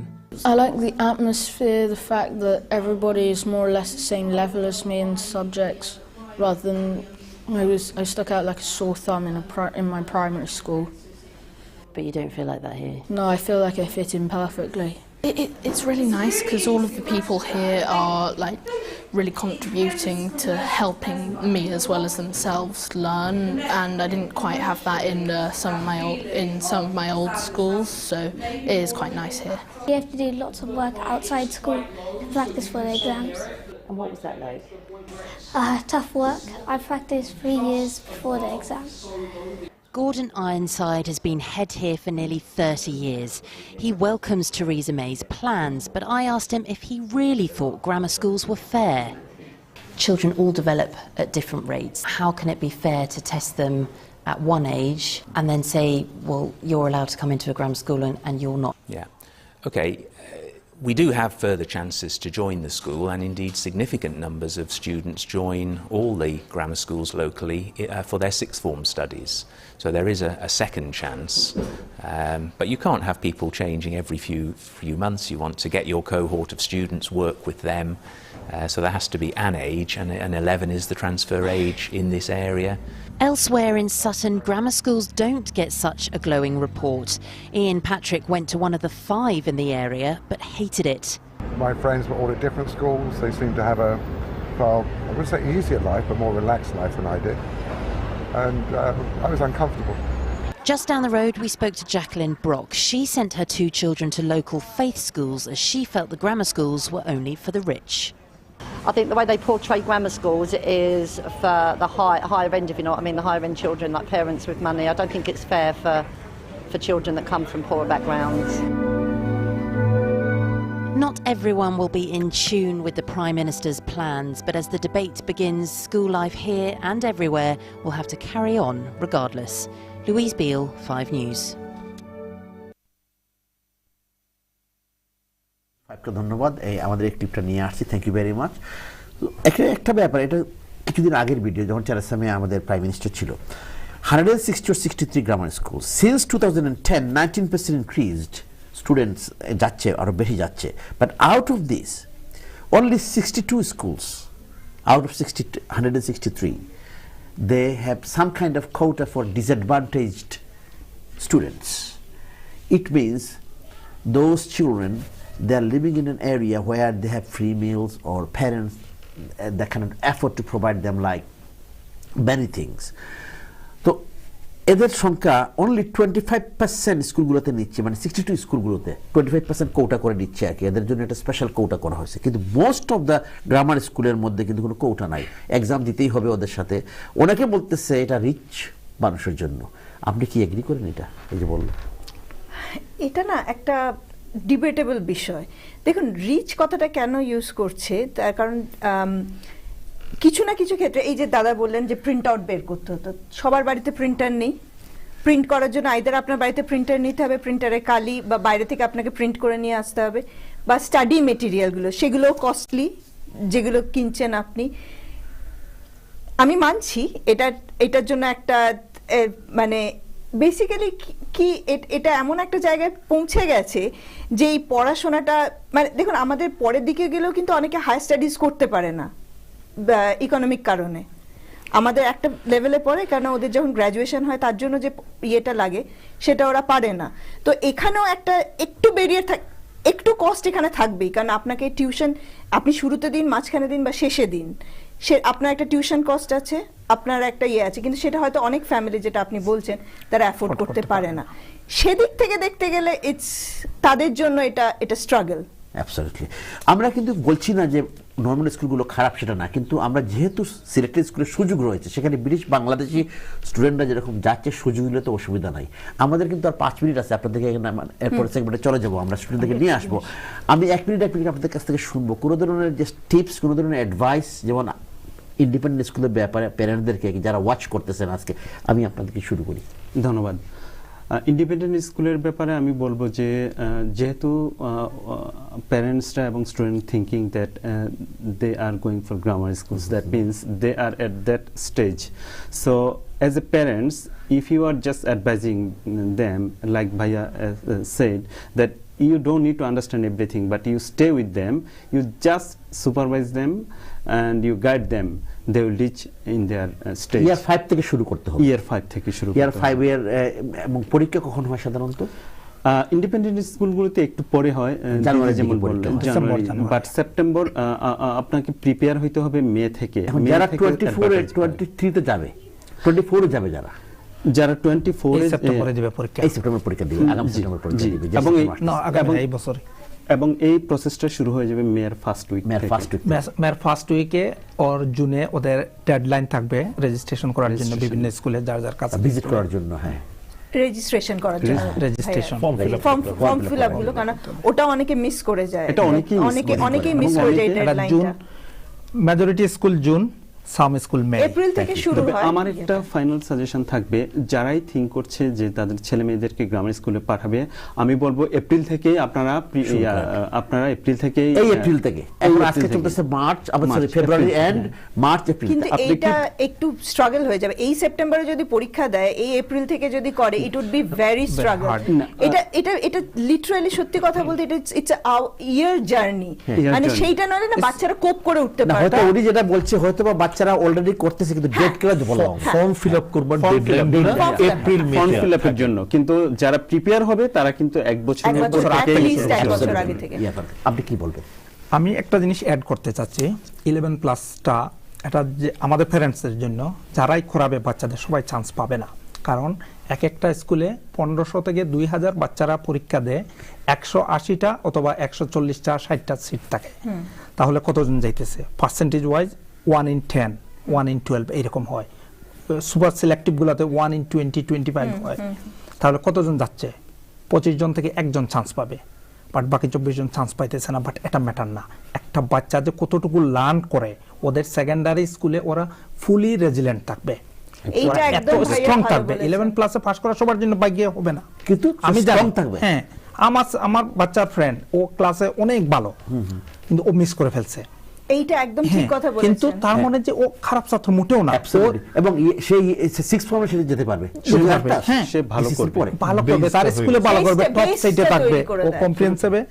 I like the atmosphere, the fact that everybody is more or less the same level as me in subjects, rather than I stuck out like a sore thumb in my primary school. But you don't feel like that here? No, I feel like I fit in perfectly. It's really nice because all of the people here are like really contributing to helping me as well as themselves learn, and I didn't quite have that in some of my old schools, so it is quite nice here. You have to do lots of work outside school to practice for the exams. And what was that like? Tough work. I practiced 3 years before the exam. Gordon Ironside has been head here for nearly 30 years. He welcomes Theresa May's plans, but I asked him if he really thought grammar schools were fair. Children all develop at different rates. How can it be fair to test them at one age and then say, well, you're allowed to come into a grammar school and you're not? Yeah. Okay. We do have further chances to join the school, and indeed significant numbers of students join all the grammar schools locally for their sixth form studies. So there is a second chance, but you can't have people changing every few months. You want to get your cohort of students, work with them, so there has to be an age, and 11 is the transfer age in this area. Elsewhere in Sutton, grammar schools don't get such a glowing report. Ian Patrick went to one of the 5 in the area, but hated it. My friends were all at different schools. They seemed to have I wouldn't say easier life, but more relaxed life than I did. And I was uncomfortable. Just down the road, we spoke to Jacqueline Brock. She sent her 2 children to local faith schools as she felt the grammar schools were only for the rich. I think the way they portray grammar schools is for the higher end, if you know what I mean, the higher end children, like parents with money. I don't think it's fair for children that come from poorer backgrounds. Not everyone will be in tune with the Prime Minister's plans, but as the debate begins, school life here and everywhere will have to carry on regardless. Louise Beale, 5 News. ধন্যবাদ আমাদের এই ক্লিপটা নিয়ে আসছি, thank you very much. একটা ব্যাপার, এটা কিছুদিন আগের ভিডিও, যখন চেরাসামে আমাদের প্রাইম মিনিস্টার ছিল। 160 or 63 grammar schools. Since 2010, 19% increased students যাচ্ছে, আরো বেশি যাচ্ছে। But out of this, only 62 schools out of 163, they have some kind of quota for disadvantaged students. It means those children, they are living in an area where they have free meals or parents that cannot afford to provide them like many things. তো এদের সংখ্যা only 25% স্কুলগুলোতে নিচ্ছে, মানে 62 স্কুলগুলোতে 25% কোটা করে নিচ্ছে আর কি, এদের জন্য একটা স্পেশাল কোটা করা হয়েছে। কিন্তু মোস্ট অফ দ্য গ্রামার স্কুলের মধ্যে কিন্তু কোনো কোটা নাই, এক্সাম দিতেই হবে ওদের সাথে। ওনাকে বলতেছে এটা রিচ মানুষের জন্য। আপনি কি এগ্রি করেন এটা, এই যে বললেন? এটা না একটা ডিবেটেবল বিষয়। দেখুন, রিচ কথাটা কেন ইউজ করছে, তার কারণ কিছু না কিছু ক্ষেত্রে, এই যে দাদা বললেন যে প্রিন্ট আউট বের করতে হতো, সবার বাড়িতে প্রিন্টার নেই। প্রিন্ট করার জন্য আইদার আপনার বাড়িতে প্রিন্টার নিতে হবে, প্রিন্টারে কালি, বা বাইরে থেকে আপনাকে প্রিন্ট করে নিয়ে আসতে হবে, বা স্টাডি মেটেরিয়ালগুলো সেগুলো কস্টলি, যেগুলো কিনছেন আপনি। আমি মানছি এটার জন্য একটা মানে বেসিক্যালি কি এটা এমন একটা জায়গায় পৌঁছে গেছে যে এই পড়াশোনাটা, মানে দেখুন আমাদের পরের দিকে গেলেও কিন্তু অনেকে হায়ার স্টাডিজ করতে পারে না ইকোনমিক কারণে। আমাদের একটা লেভেলে পড়ে, কারণ ওদের যখন গ্র্যাজুয়েশন হয় তার জন্য যে ইয়েটা লাগে সেটা ওরা পারে না। তো এখানেও একটা একটু ব্যারিয়ার একটু কস্ট এখানে থাকবেই, কারণ আপনাকে টিউশন আপনি শুরুতে দিন, মাঝখানে দিন বা শেষে দিন, আপনার একটা টিউশন কস্ট আছে, আপনার একটা ইয়ে আছে, কিন্তু সেটা হয়তো অনেক ফ্যামিলি, যেটা আপনি বলছেন, তারা অ্যাফোর্ড করতে পারে না। সেদিক থেকে দেখতে গেলে তাদের জন্য এটা স্ট্রাগল। অ্যাবসলিউটলি। আমরা কিন্তু বলছি না যে নর্মাল স্কুলগুলো খারাপ, সেটা না, কিন্তু আমরা যেহেতু সিলেক্টেড স্কুলের সুযোগ রয়েছে, সেখানে ব্রিটিশ বাংলাদেশি স্টুডেন্টরা যেরকম যাচ্ছে, সুযোগগুলো তো অসুবিধা নাই। আমাদের কিন্তু আর 5 মিনিট আছে, আপনাদেরকে এরপরে সেগমেন্টে চলে যাবো, আমরা স্টুডেন্টদেরকে নিয়ে আসবো। আমি 1 মিনিট আপনাদের কাছ থেকে শুনবো কোনো ধরনের যে টিপস, কোনো ধরনের অ্যাডভাইস, যেমন ইন্ডিপেন্ডেন্ট স্কুলের ব্যাপারে প্যারেন্টদেরকে যারা ওয়াচ করতেছেন আজকে। আমি আপনাদেরকে শুরু করি। ধন্যবাদ। ইন্ডিপেন্ডেন্ট স্কুলের ব্যাপারে আমি বলবো যে যেহেতু প্যারেন্টসরা এবং student thinking that they are going for grammar schools, that means they are at that stage. So as a parents, if you are just advising them, like Bhaiya said, that you don't need to understand everything, but you stay with them, you just supervise them and you guide them, they will reach in their stage. Year 5 থেকে শুরু করতে হবে। Year 5 থেকে শুরু করতে হবে। Year 5 এর এবং পরীক্ষা কখন হয় সাধারণত? ইন্ডিপেন্ডেন্ট স্কুলগুলোতে একটু পরে হয়, জানুয়ারি যেমন বললেন, জানুয়ারি, বাট সেপ্টেম্বর আপনাকে প্রিপেয়ার হইতে হবে মে থেকে। যারা 23 তে যাবে, 24 এ যাবে, যারা 24 এ সেপ্টেম্বরে দিবে পরীক্ষা, এই সেপ্টেম্বর পরীক্ষা দিবে, আগামী সেপ্টেম্বর পরীক্ষা দিবে, এবং এই বছর, এবং এই প্রসেসটা শুরু হয়ে যাবে মেয়ের ফার্স্ট উইক। মেয়ের ফার্স্ট উইকে ওর জুনে ওদের ডেডলাইন থাকবে রেজিস্ট্রেশন করার জন্য, বিভিন্ন স্কুলে যার কাছে ভিজিট করার জন্য। হ্যাঁ, রেজিস্ট্রেশন করার জন্য, রেজিস্ট্রেশন ফর্ম ফিল আপ গুলো, কারণ ওটা অনেকে মিস করে যায়, এটা অনেকেই মিস করে যায় ডেডলাইনটা। মেজরিটি স্কুল জুন, সাম স্কুল মে, এপ্রিল থেকে শুরু হয়। আমার একটা ফাইনাল সাজেশন থাকবে, যারাই থিঙ্ক করছে যে তাদের ছেলে মেয়েদেরকে গ্রামার স্কুলে পাঠাবে, আমি বলবো এপ্রিল থেকে আপনারা এপ্রিল থেকে, এই এপ্রিল থেকে, এখন আজকে চলতেছে মার্চ, আবার sorry February and March April, কিন্তু এইটা একটু স্ট্রাগল হয়ে যাবে। এই সেপ্টেম্বরে যদি পরীক্ষা দেয়, এই এপ্রিল থেকে যদি করে, it would be very struggle. এটা লিটারালি সত্যি কথা বলতে ইটস আ ইয়ার জার্নি, মানে সেইটা নয় না বাচ্চারা কোপ করে উঠতে পারে। হয়তো উনি যেটা বলছে, হয়তো বা বাচ্চারা অলরেডি করতেছে, কিন্তু ডেট কেটে বললাম ফর্ম ফিল আপ করবার deadline April May, form fill আপের জন্য, কিন্তু যারা প্রিপেয়ার হবে তারা কিন্তু এক বছর আগে থেকে। আপনি কি বলবেন? আমি একটা জিনিস অ্যাড করতে চাচ্ছি, 11+টা এটা যে আমাদের প্যারেন্টসের জন্য, যারাই করাবে বাচ্চাদের সবাই চান্স পাবে না, কারণ এক একটা স্কুলে 1500 থেকে 2000 বাচ্চারা পরীক্ষা দেয়, 180টা অথবা 140টা 60টা সিট থাকে, তাহলে কতজন যাইতেছে? পার্সেন্টেজ ওয়াইজ 1 in 10, 1 in 12 এরকম হয়। সুপার সিলেক্টিভ গুলাতে 1 in 20, 25 হয়। তাহলে কতজন যাচ্ছে? 25 জন থেকে একজন চান্স পাবে। বাট বাকি 24 জন চান্স পাইতেছে না, বাট এটা ম্যাটার না। একটা বাচ্চা যে কতটুকু লার্ন করে, ওদের সেকেন্ডারি স্কুলে ওরা ফুলি রেজিলেন্ট থাকবে, এইটা এত একদম ভাইয়া স্ট্রং ভালো থাকবে। বলেছেন। 11 ক্লাসে পাস করা সবার জন্য ভাগ্য হবে না, কিন্তু আমি strong জানি থাকবে। হ্যাঁ, আমার বাচ্চার ফ্রেন্ড ও ক্লাসে অনেক ভালো, কিন্তু ও মিস করে ফেলছে। এইটা একদম ঠিক হ্যাঁ, কথা বলেছেন। কিন্তু তার মানে যে ও খারাপ ছাত্র মোটেও না, Absolutely. এবং সেই 6 ফর্মে সে যেতে পারবে, শুধু পারবে, একটা হ্যাঁ, সে ভালো SSC করবে। পরে। ভালো করবে, তার Base-টা স্কুলে ভালো করবে, Base-টা টপ সেটে থাকবে, তৈরি করে ও দেয়। কম্প্রিহেন্সিভে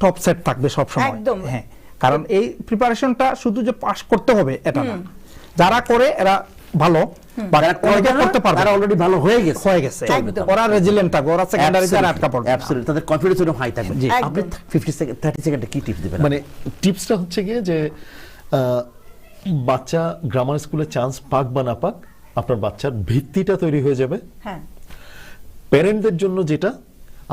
টপ সেট থাকবে সব সময়। একদম। হ্যাঁ, কারণ এই প্রিপারেশনটা শুধু যে পাস করতে হবে এটা না, যারা করে এরা ভালো, বা যারা করে অনেকে না, করতে পারবে, তারা অলরেডি ভালো হয়ে গেছে। একদম। ওরা রেজিলেন্ট থাকবে, ওরা সেকেন্ডারিতে আর আটকা পড়বে না। Absolutely, তাদের কনফিডেন্স ওরকম হাই থাকবে। জি। আপনি 30 সেকেন্ডে কি টিপস দিবেন? মানে টিপসটা হচ্ছে গিয়ে যে বাচ্চা গ্রামার স্কুলে চান্স পাক বা না পাক, আপনার বাচ্চার ভিত্তিটা তৈরি হয়ে যাবে। হ্যাঁ, প্যারেন্টদের জন্য যেটা,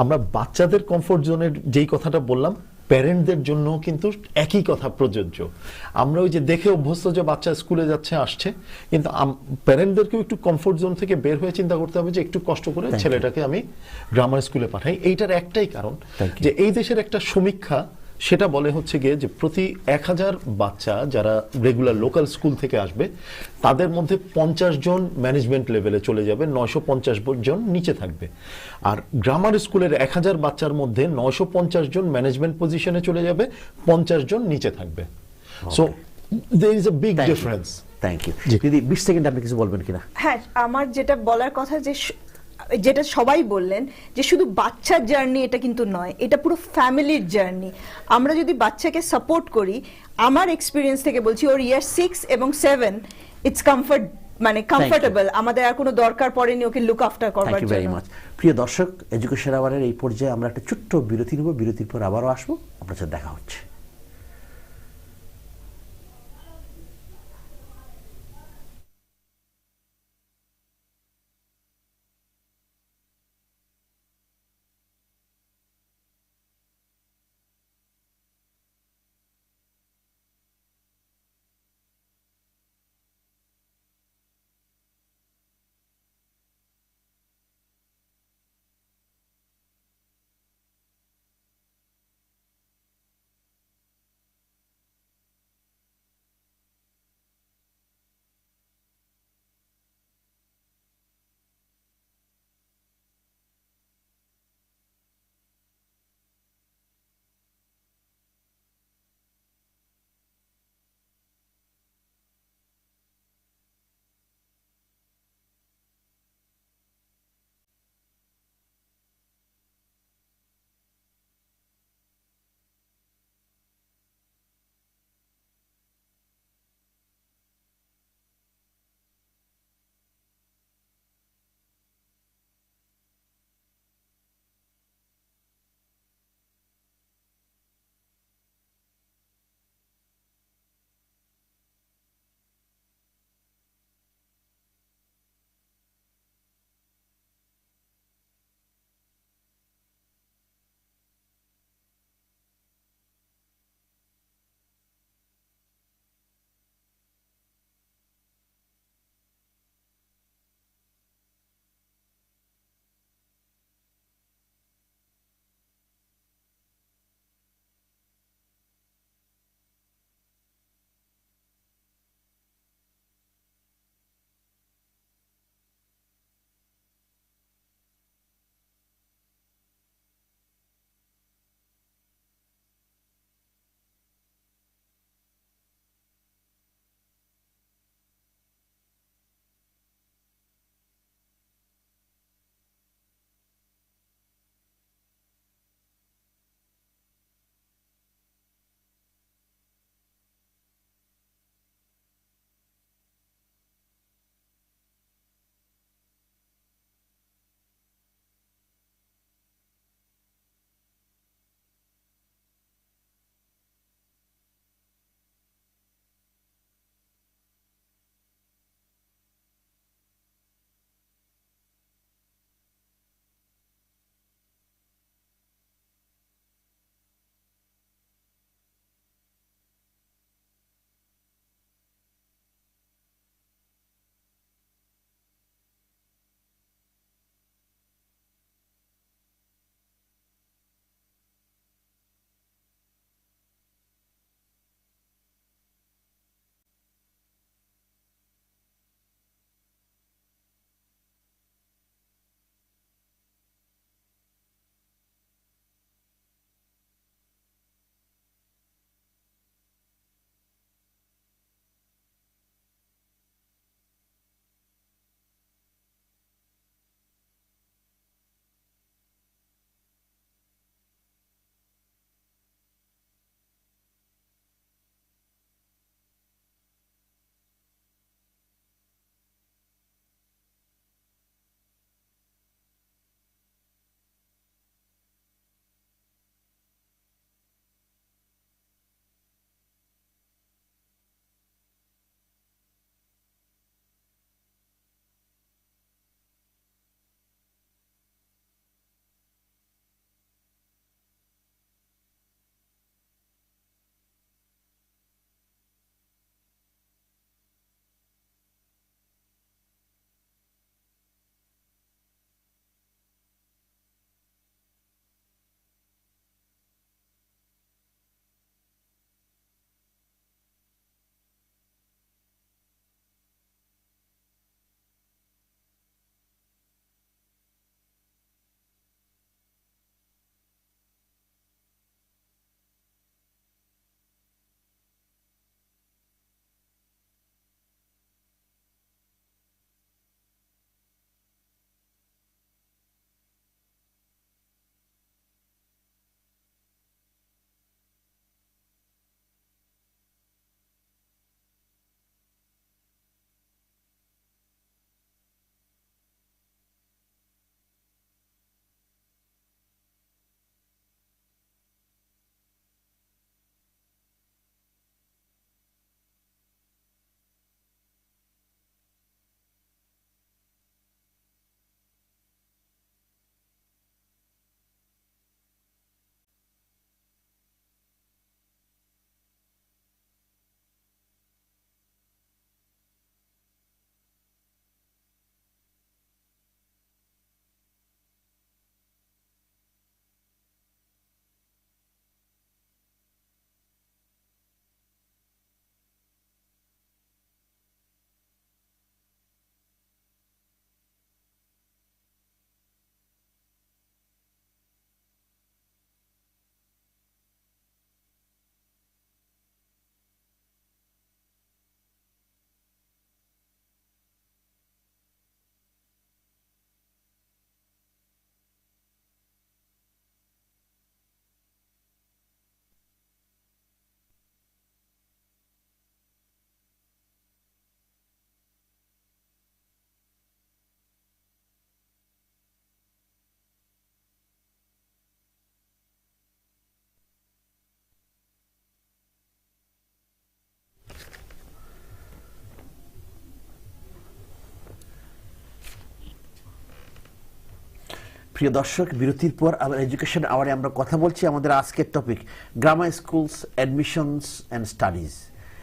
আমরা বাচ্চাদের কমফোর্ট জোনের যেই কথাটা বললাম, প্যারেন্টদের জন্য কিন্তু একই কথা প্রযোজ্য। আমরা ওই যে দেখে অভ্যস্ত যে বাচ্চা স্কুলে যাচ্ছে আসছে, কিন্তু প্যারেন্টদেরকেও একটু কমফোর্ট জোন থেকে বের হয়ে চিন্তা করতে হবে যে একটু কষ্ট করে ছেলেটাকে আমি গ্রামার স্কুলে পাঠাই। এইটার একটাই কারণ যে এই দেশের একটা সমীক্ষা সেটা বলে হচ্ছে গিয়ে যে প্রতি 1000 বাচ্চা যারা রেগুলার লোকাল স্কুল থেকে আসবে, তাদের মধ্যে 50 জন ম্যানেজমেন্ট লেভেলে চলে যাবে, 950 জন নিচে থাকবে। আর গ্রামার স্কুলের 1000 বাচ্চার মধ্যে 950 জন ম্যানেজমেন্ট পজিশনে চলে যাবে, 50 জন নিচে থাকবে। So there is a big difference. Thank you. দিদি 20 সেকেন্ড আপনি কিছু বলবেন কিনা? হ্যাঁ, আমার যেটা বলার কথা যে যেটা সবাই বললেন যে শুধু বাচ্চার জার্নি এটা কিন্তু নয়, এটা পুরো ফ্যামিলির জার্নি। আমরা যদি বাচ্চাকে সাপোর্ট করি, আমার এক্সপিরিয়েন্স থেকে বলছি, ওর ইয়ার 6 এবং 7 ইটস কমফোর্টেবল, আমাদের আর কোনো দরকার পড়েনি ওকে লুক আফটার করবার থ্যাংক ইউ ভেরি জন্য। মাচ। প্রিয় দর্শক, এডুকেশন আওয়ারের এই পর্যায়ে আমরা একটা ছোট্ট বিরতি নেব, বিরতির পর আবারও আসবো, আপনার সাথে দেখা হচ্ছে। প্রিয় দর্শক, বিরতির পর আবার এডুকেশন আওয়ারে আমরা কথা বলছি। আমাদের আজকের topic grammar schools admissions and studies,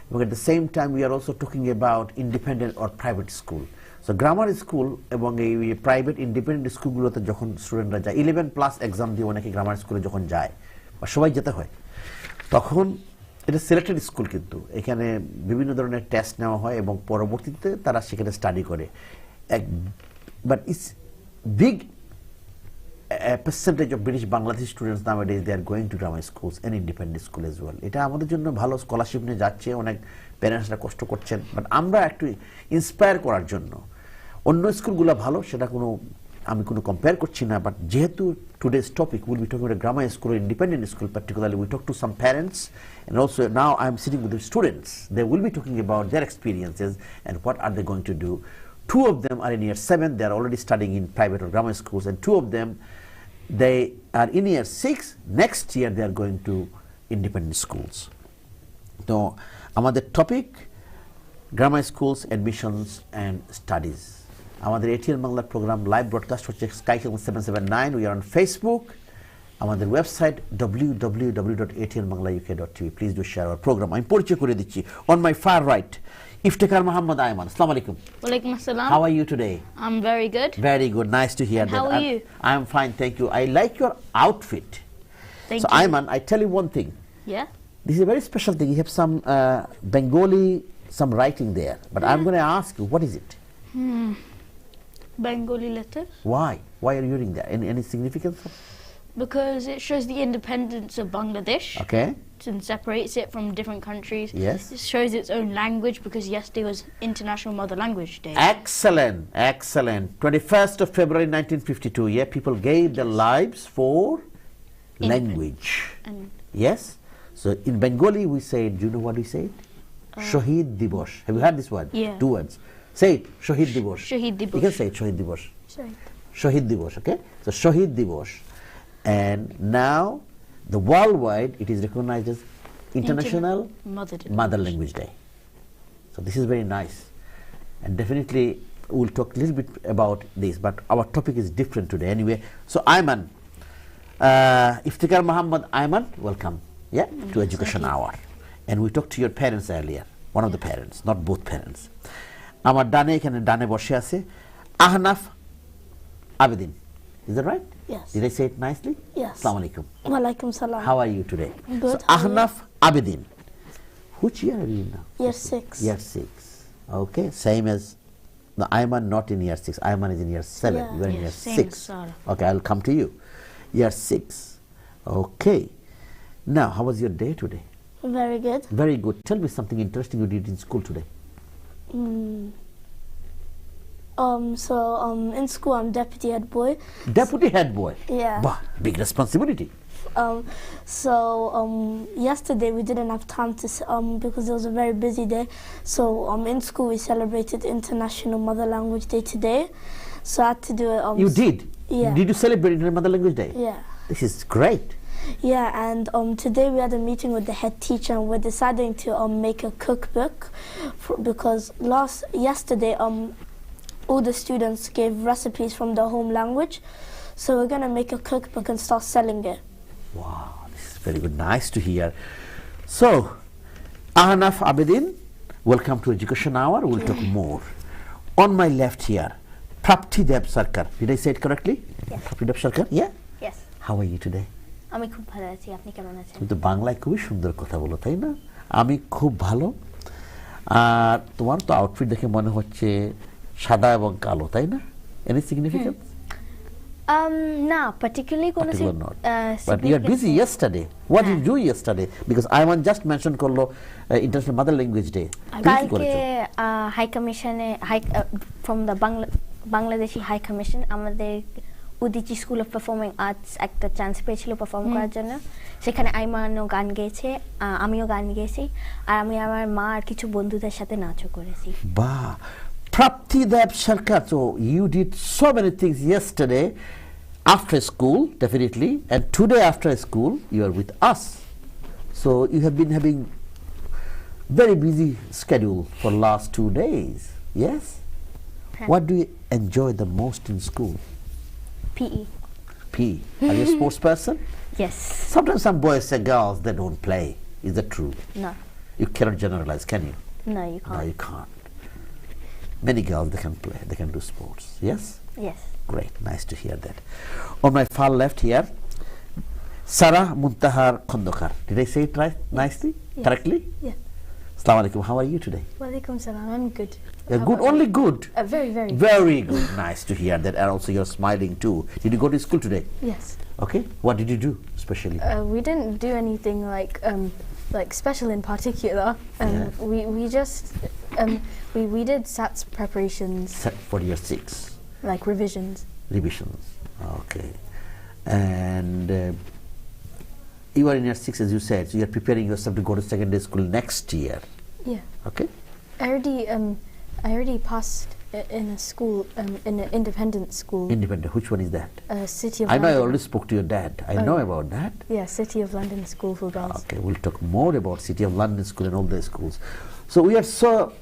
এবং at the same time we are also talking about independent or private school. So grammar school এবং এই প্রাইভেট ইন্ডিপেন্ডেন্ট স্কুলগুলোতে যখন স্টুডেন্টরা যায়, 11+ এক্সাম দিয়ে অনেকে গ্রামার স্কুলে যখন যায় বা সবাই যেতে হয়, তখন এটা সিলেক্টেড স্কুল, কিন্তু এখানে বিভিন্ন ধরনের টেস্ট নেওয়া হয় এবং পরবর্তীতে তারা সেখানে স্টাডি করে। But it's big percentage of British Bangladeshi students nowadays they are going to grammar schools and independent school as well. এটা আমাদের জন্য ভালো, স্কলারশিপ নিয়ে যাচ্ছে, অনেক প্যারেন্টসরা কষ্ট করছেন, বাট আমরা একটু ইন্সপায়ার করার জন্য, অন্য স্কুলগুলো ভালো সেটা আমি কোনো কম্পেয়ার করছি না, বাট যেহেতু today's topic will be talking about grammar school or independent school particularly, we talk to some parents and also now I am sitting with the students. They will be talking about their experiences and what are they going to do. 2 of them are in year 7, they are already studying in private or grammar schools, and 2 of them they are in year 6. Next year they are going to independent schools. So আমাদের topic grammar schools admissions and studies. আমাদের ATN Bangla programme live broadcast হচ্ছে Sky channel 779, we are on Facebook, আমাদের website www.atnbanglauk.tv. Please do share our programme. আমি পরিচয় করে দিচ্ছি। On my far right, Iftikhar Muhammad Ayman. Assalamu alaikum. Walaikum assalam. How are you today? I'm very good. Very good. Nice to hear that. How are you? I'm fine, thank you. I like your outfit. Thank so you. Ayman, I tell you one thing. Yeah? This is a very special thing. You have some Bengali, some writing there. But I'm going to ask you, what is it? Bengali letter. Why? Why are you reading that? Any significance? Because it shows the independence of Bangladesh. Okay. And separates it from different countries. Yes. It shows its own language because yesterday was International Mother Language Day. Excellent, excellent. 21st of February 1952, yeah, people gave their lives for language. Yes? So in Bengali we say, do you know what we say? Shohid Divos. Have you heard this word? Yeah. 2 words. Say it, Shohid Divos. Shohid Divos. You can say it, Shohid Divos. Sorry. Shohid Divos, okay? So Shohid Divos. And now, the worldwide, it is recognized as International Mother Language Day. So this is very nice. And definitely, we'll talk a little bit about this, but our topic is different today anyway. So Ayman, Iftikhar Muhammad Ayman, welcome, yeah, to Education Hour. And we talked to your parents earlier, one of the parents, not both parents. Amar Dane, ekhane Dane boshe ache, Ahnaf Abedin. Is that right? Yes. Did I say it nicely? Yes. Assalamu alaikum. Walaikum salam. How are you today? Good. So, Ahnaf Abedin. Which year are you in now? Year 6. Year 6. Okay. Same as the Ayman, not in year 6. Ayman is in year 7. Yeah. You are in year Same, 6. Sarah. Okay, I'll come to you. Year 6. Okay. Now, how was your day today? Very good. Very good. Tell me something interesting you did in school today. In school I'm deputy head boy. Deputy head boy? Yeah. Bah, big responsibility. Yesterday we didn't have time to because it was a very busy day. So in school we celebrated International Mother Language Day today. So I had to do it. You did? Yeah. Did you celebrate International Mother Language Day? Yeah. This is great. Yeah, and today we had a meeting with the head teacher, and we're deciding to make a cookbook because yesterday all the students gave recipes from their home language. So we're going to make a cookbook and start selling it. Wow, this is very good. Nice to hear. So, Ahnaf Abedin, welcome to Education Hour. We'll talk more. On my left here, Prapti Deb Sarkar. Did I say it correctly? Yes. Prapti Deb Sarkar? Yeah? Yes. How are you today? আমি খুব ভালো আছি, আপনি কেমন আছেন? তুমি তো বাংলায় খুবই সুন্দর কথা বলো, তাই না? আমি খুব ভালো। আর তোমার তো আউটফিট দেখে মনে হচ্ছে সাদা এবং কালো, তাই না? Any significance? No, particularly কোনো But you are busy yesterday. What did you do yesterday? Because Ayman just mentioned করলো International Mother Language Day. কালকে হাই কমিশনে from the Bangladeshi High Commission আমাদের Udichi school of performing arts একটা chance পেয়েছিল perform করার জন্য। সেখানে আইমানও গান গেয়েছে, আমিও গান গেয়েছি, আর আমি আমার মা আর কিছু বন্ধুদের সাথে নাচও করেছি। বাহ, Prapti Deb Sarkar, so you did so many things yesterday after school, definitely, and today after school you are with us. So you have been having very busy schedule for last 2 days, yes? What do you enjoy the most in school? PE. P. Are you a sports person? Yes. Sometimes some boys say girls, they don't play. Is that true? No. You cannot generalize, can you? No, you can't. No, you can't. Many girls, they can play, they can do sports. Yes? Yes. Great, nice to hear that. On my far left here, Sarah Muntahar Khondokar. Did I say it right nicely? Yes. Correctly? Yeah. Assalamu alaikum. How are you today? Walaikum salam. I'm good. You're How good, about only you? good. Very, very good. Very good. Nice to hear that. And also you're smiling too. Did you go to school today? Yes. Okay. What did you do especially? We didn't do anything like special in particular. Yeah. We just we did SATs preparations, Set for year 6. like revisions. Revisions. Okay. And you are in year 6 as you said, so you're preparing yourself to go to secondary school next year. Yeah. Okay. I already passed in a school, in an independent school. Independent. Which one is that? City of I know I London. already spoke to your dad. I Oh, know yeah. about that. Yeah, City of London School for Girls. Okay, we'll talk more about City of London School and all the schools. So we are so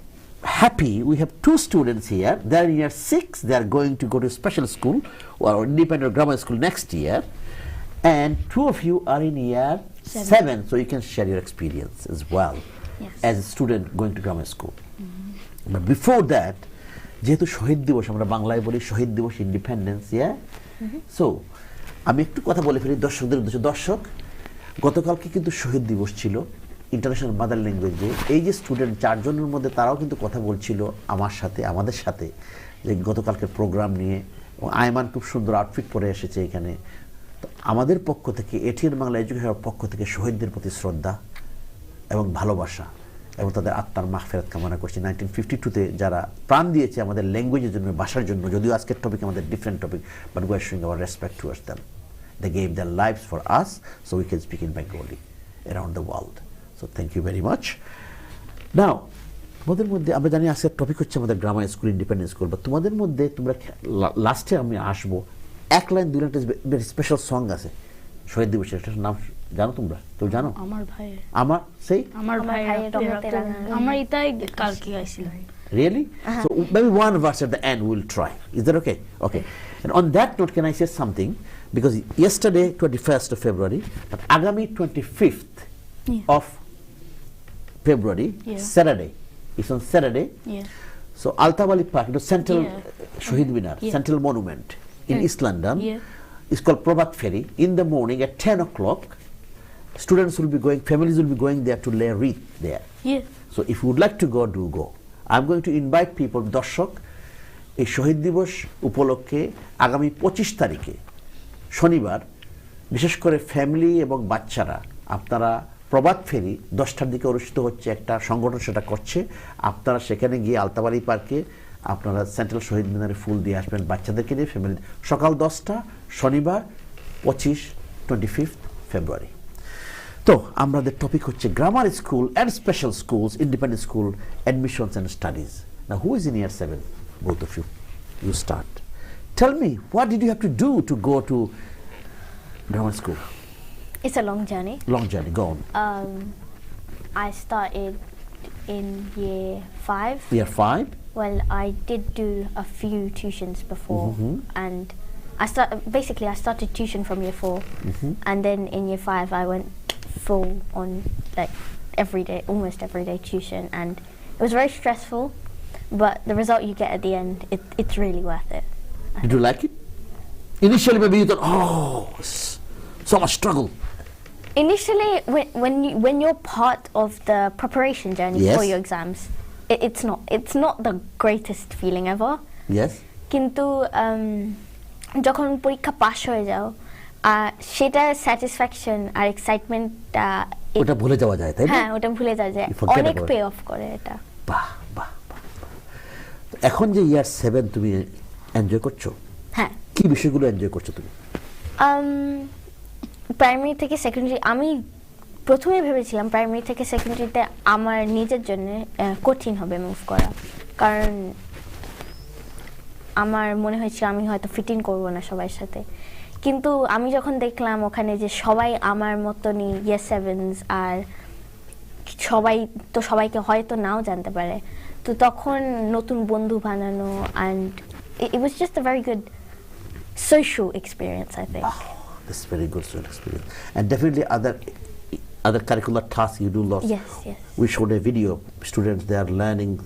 happy. We have 2 students here. They are in year 6. They are going to go to special school or independent grammar school next year. And 2 of you are in year 7. So you can share your experience as well as a student going to grammar school. But before that, যেহেতু শহীদ দিবস আমরা বাংলায় বলি শহীদ দিবস independence so আমি একটু কথা বলে ফেলি দর্শকদের উদ্দেশ্যে দর্শক গতকালকে কিন্তু শহীদ দিবস ছিল ইন্টারন্যাশনাল মাদার ল্যাঙ্গুয়েজে এই যে স্টুডেন্ট 4 জনের মধ্যে তারাও কিন্তু কথা বলছিল আমার সাথে আমাদের সাথে যে গতকালকের প্রোগ্রাম নিয়ে এবং আয়মান খুব সুন্দর আউটফিট পরে এসেছে এখানে তো আমাদের পক্ষ থেকে এটিএন বাংলা এডুকেশনের পক্ষ থেকে শহীদদের প্রতি শ্রদ্ধা এবং ভালোবাসা এবং তাদের আত্মার মাগফিরাত কামনা করছি 1952 তে যারা প্রাণ দিয়েছে আমাদের ল্যাঙ্গুয়েজের জন্য ভাষার জন্য যদিও আজকের টপিক আমাদের different topic but we are showing our respect towards them they gave their lives for us so we can speak in Bengali around the world so thank you very much now তোমাদের মধ্যে আমরা জানি আজকের topic হচ্ছে আমাদের grammar school independent school বা তোমাদের মধ্যে তোমরা লাস্টে আমি আসবো এক লাইন দুই লাইন ভেরি স্পেশাল সং আছে শহীদ দিবসের এটার নাম জানো তোমরা কেউ জানো আমার ভাই আমার সেই আমার ভাই আমার এটাই কালকে গাইছিল Really? So maybe one verse at the end we'll try. Is that okay? Okay. And on that note, can I say something? Because yesterday, 21st of February, but Agami 25th of February, Saturday. It's on Saturday. Yeah. So Altawali Park, the central Shohid Minar, central monument in East London. It's called Prabhat Ferry. In the morning at 10 o'clock, students will be going, families will be going there to lay wreath there. Yeah. So if you would like to go, do go. I'm going to invite people, দর্শক এই শহীদ দিবস উপলক্ষে আগামী 25 তারিখে শনিবার বিশেষ করে family এবং বাচ্চারা আপনারা প্রভাত ফেরি 10টার দিকে অনুষ্ঠিত হচ্ছে একটা সংগঠন সেটা করছে আপনারা সেখানে গিয়ে আলতাবাড়ি পার্কে আপনারা সেন্ট্রাল শহীদ মিনারে ফুল দিয়ে আসবেন বাচ্চাদেরকে নিয়ে ফ্যামিলি সকাল 10টা শনিবার 25 ফেব্রুয়ারি তো আমাদের টপিক হচ্ছে grammar school and special schools independent school admissions and studies now who is in year 7 both of you start tell me what did you have to do to go to grammar school It's a long journey. Go on. I started in year 5. Year 5? Well, I did do a few tuitions before, and I started tuition from year 4, and then in year 5 I went full on like almost everyday tuition, and it was very stressful, but the result you get at the end, it's really worth it. Did you like it? Initially maybe you thought, oh, so much struggle. Initially, when you're part of the preparation journey for your exams, it's not the greatest feeling ever. Yes. কিন্তু যখন পরীক্ষা pass হয়ে যাও সেটা satisfaction আর এক্সাইটমেন্টটা ওটা ভুলে যাওয়া যায় তাই না হ্যাঁ ওটা ভুলে যাওয়া যায় অনেক পে অফ করে এটা বাহ এখন যে ইয়ার 7 তুমি এনজয় করছো হ্যাঁ কি বিষয়গুলো এনজয় করছো তুমি প্রাইমারি থেকে সেকেন্ডারি আমি প্রথমে ভেবেছিলাম প্রাইমারি থেকে সেকেন্ডারিতে আমার নিজের জন্য কঠিন হবে মুভ করা কারণ আমার মনে হয়েছে আমি হয়তো ফিট ইন করবো না সবার সাথে কিন্তু আমি যখন দেখলাম ওখানে যে সবাই আমার মতনই ইয়েস সেভেন্স আর সবাই তো সবাইকে হয়তো নাও জানতে পারে তো তখন নতুন বন্ধু বানানো and it was just a very good social experience, I think. That's very good social experience. And definitely other curricular tasks you do lots. Yes, yes. We showed a video. Students, they are learning,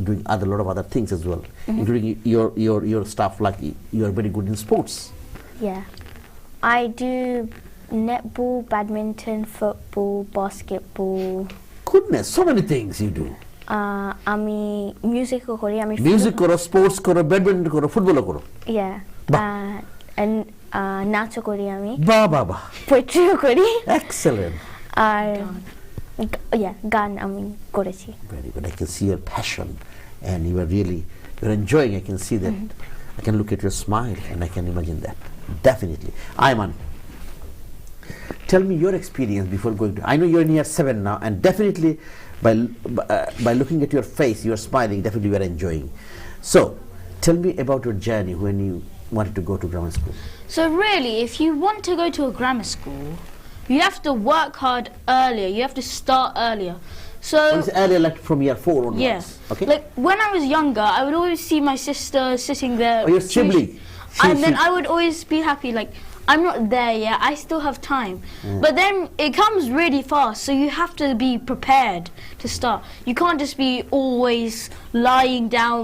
doing lot of other things as well, including your stuff like you are very good in sports. Yeah. I do netball, badminton, football, basketball. Goodness, so many things you do. আমি মিউজিকও করি আমি music করো, sports করো, badminton করো, ফুটবলও করো। and নাচও করি আমি। বাহ বাহ বাহ। পোয়েট্রিও করি। Excellent. আর গান আমি করেছি। Very good. I can see your passion and you're enjoying. I can see that. I can look at your smile and I can imagine that. Definitely. Ayman, tell me your experience before going to. I know you're in year 7 now, and definitely by looking at your face, you're smiling. Definitely, you are enjoying. So, tell me about your journey when you wanted to go to grammar school. So really, if you want to go to a grammar school, you have to work hard earlier. You have to start earlier. So it's earlier, like from year 4 onwards. Yes. Okay. Like when I was younger, I would always see my sister sitting there. Or your sibling. And then I would always be happy, like, I'm not there yet, I still have time. But then it comes really fast, so you have to be prepared to start. You can't just be always lying down,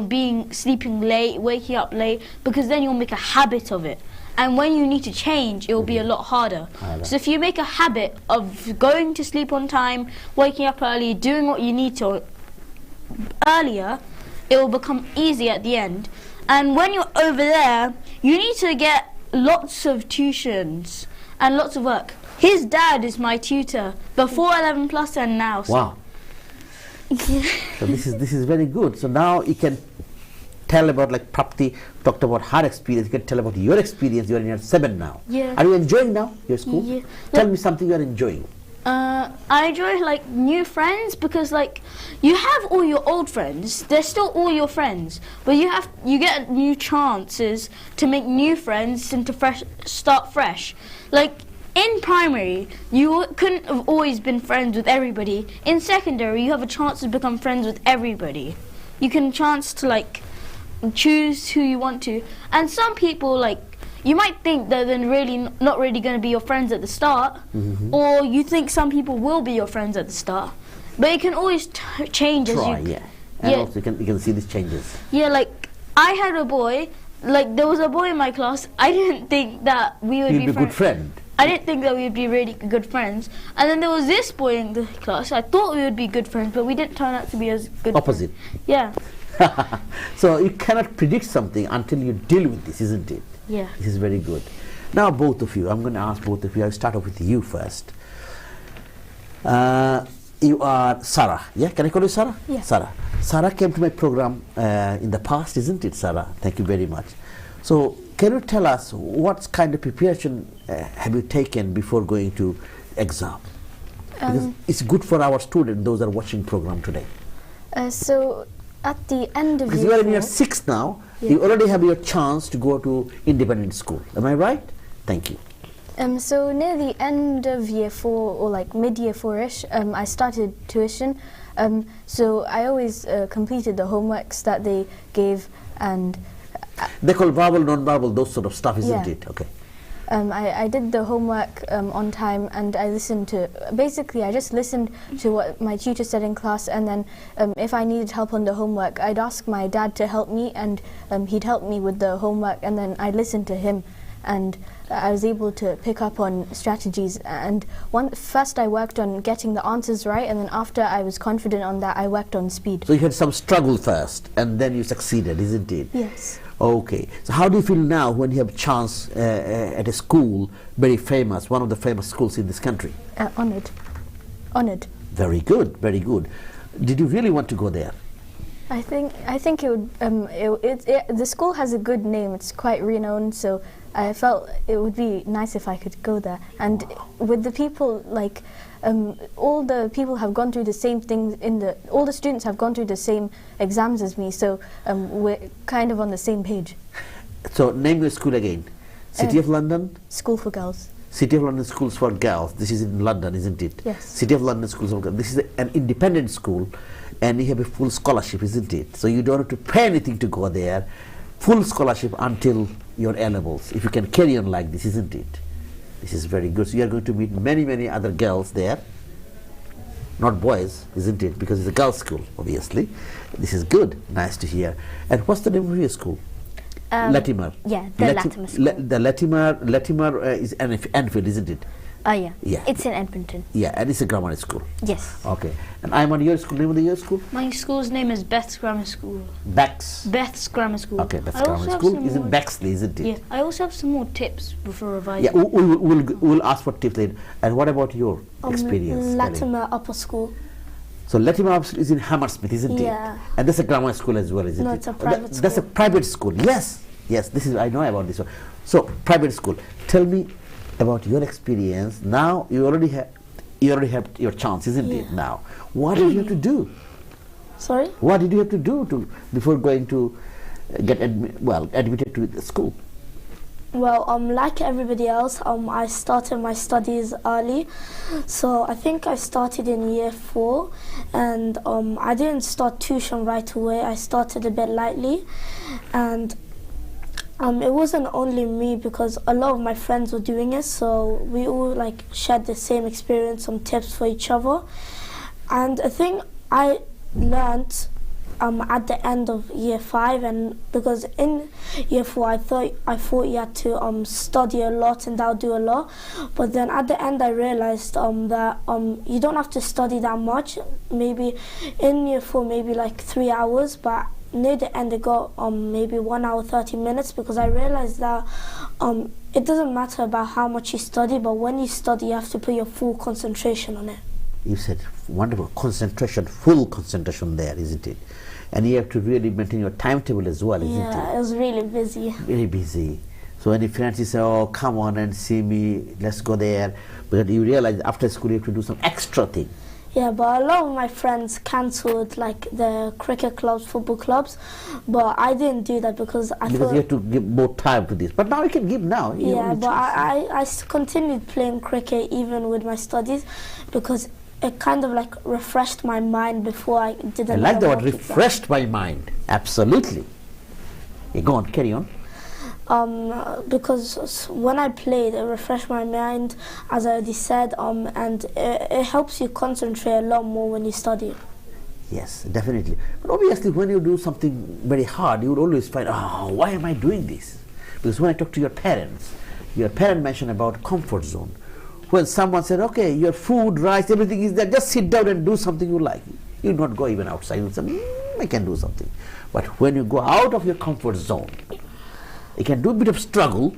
sleeping late, waking up late, because then you'll make a habit of it. And when you need to change, it will be a lot harder. So if you make a habit of going to sleep on time, waking up early, doing what you need to earlier, it will become easy at the end. And when you're over there, you need to get lots of tuitions and lots of work. His dad is my tutor before 11 plus and now. So. Wow. So this is very good. So now you can tell about, like Prapti talked about her experience. You can tell about your experience. You are in year 7 now. Yeah. Are you enjoying now your school? Yeah. Tell me something you are enjoying. I enjoy like new friends because like you have all your old friends, they're still all your friends, but you get new chances to make new friends and to start fresh. Like in primary, you couldn't have always been friends with everybody. In secondary, you have a chance to become friends with everybody. You can chance to like choose who you want to, and some people like. You might think that they're really not really going to be your friends at the start, or you think some people will be your friends at the start, but it can always change as you. And also you can see these changes. Yeah, like I had a boy, like there was a boy in my class. I didn't think that we would be a good friend. I didn't think that we would be really good friends, and then there was this boy in the class. I thought we would be good friends, but we didn't turn out to be as good. Opposite. Friends. Yeah. So you cannot predict something until you deal with this, isn't it? Yeah. This is very good. Now both of you, I'm going to ask both of you. I'll start off with you first. You are Sarah. Yeah, can I call you Sarah? Yeah. Sarah. Sarah came to my program in the past, isn't it, Sarah? Thank you very much. So can you tell us what kind of preparation have you taken before going to exam? Because it's good for our students, those are watching program today. So at the end of because you are in year 6 now, you already have your chance to go to independent school. Am I right? Thank you. So near the end of year 4 or like mid-year 4ish, I started tuition. So I always completed the homeworks that they gave, and they call verbal, non-verbal, those sort of stuff, isn't it? Okay. I did the homework on time, and I listened to. Basically, I just listened to what my tutor said in class, and then if I needed help on the homework, I'd ask my dad to help me, and he'd help me with the homework, and then I'd listen to him, and I was able to pick up on strategies. And first I worked on getting the answers right, and then after I was confident on that, I worked on speed. So you had some struggle first, and then you succeeded, isn't it? Yes. Okay. So how do you feel now when you have a chance at a school, very famous, one of the famous schools in this country? Honored. Honored. Very good, very good. Did you really want to go there? I think it would. The school has a good name. It's quite renowned, so I felt it would be nice if I could go there. And with the people, like all the people have gone through the same things. All the students have gone through the same exams as me, so we're kind of on the same page. So name your school again. City of London. School for Girls. City of London Schools for Girls. This is in London, isn't it? Yes. City of London Schools for Girls. This is an independent school, and you have a full scholarship, isn't it? So you don't have to pay anything to go there. full scholarship until your A levels. If you can carry on like this, isn't it? This is very good. So you are going to meet many other girls there, not boys, isn't it? Because it's a girls' school, obviously. This is good. Nice to hear. And what's the name of your school? Latimer. Yeah, the Latimer school. The Latimer is Enfield, isn't it? Yeah. Yeah. It's in Edmonton. Yeah, and it's a grammar school. Yes. Okay. And I'm on your school. Name of your school? My school's name is Beth's Grammar School. Beth's Grammar School. Okay, Beth's Grammar School is in Bexley, isn't it? Yeah. I also have some more tips before revising. Yeah, we'll ask for tips later. And what about your experience? Latimer Upper School. So Latimer Upper School is in Hammersmith, isn't it? Yeah. And that's a grammar school as well, isn't it? No, it's a private school. That's a private school. Yes. This is, I know about this one. So private school. Tell me about your experience. Now you already have your chance, isn't it? Now, what did you have to do? Sorry? What did you have to do before going to get admitted to the school? Well, like everybody else, I started my studies early. So I think I started in year 4, and I didn't start tuition right away. I started a bit lightly, and it wasn't only me, because a lot of my friends were doing it, so we all shared the same experience, some tips for each other. And I think I learnt at the end of year 5, and because in year 4 I thought you had to study a lot and that would do a lot, but then at the end I realized that you don't have to study that much. Maybe in year 4 maybe 3 hours, but near the end I got maybe 1 hour 30 minutes, because I realized that it doesn't matter about how much you study, but when you study you have to put your full concentration on it. You said wonderful concentration, full concentration there, isn't it? And you have to really maintain your timetable as well, isn't it? Yeah, it was really busy. Very busy. So when your friends say, "Oh, come on and see me, let's go there," but you realize after school you have to do some extra thing. Yeah, but a lot of my friends cancelled the cricket clubs, football clubs, but I didn't do that because I thought... Because you have to give more time to this. But now you can give now. Yeah, but I continued playing cricket even with my studies, because it kind of refreshed my mind before I did another. I like the word mock refreshed exam. my mind. Absolutely. Yeah, go on, carry on. Because when I played, it refreshed my mind, as I already said, and it helps you concentrate a lot more when you study. Yes, definitely. But obviously when you do something very hard, you would always find, why am I doing this? Because when I talk to your parent mentioned about comfort zone. When someone said, okay, your food, rice, everything is there, just sit down and do something you like. You will not go even outside and say, I can do something. But when you go out of your comfort zone, you can do a bit of struggle,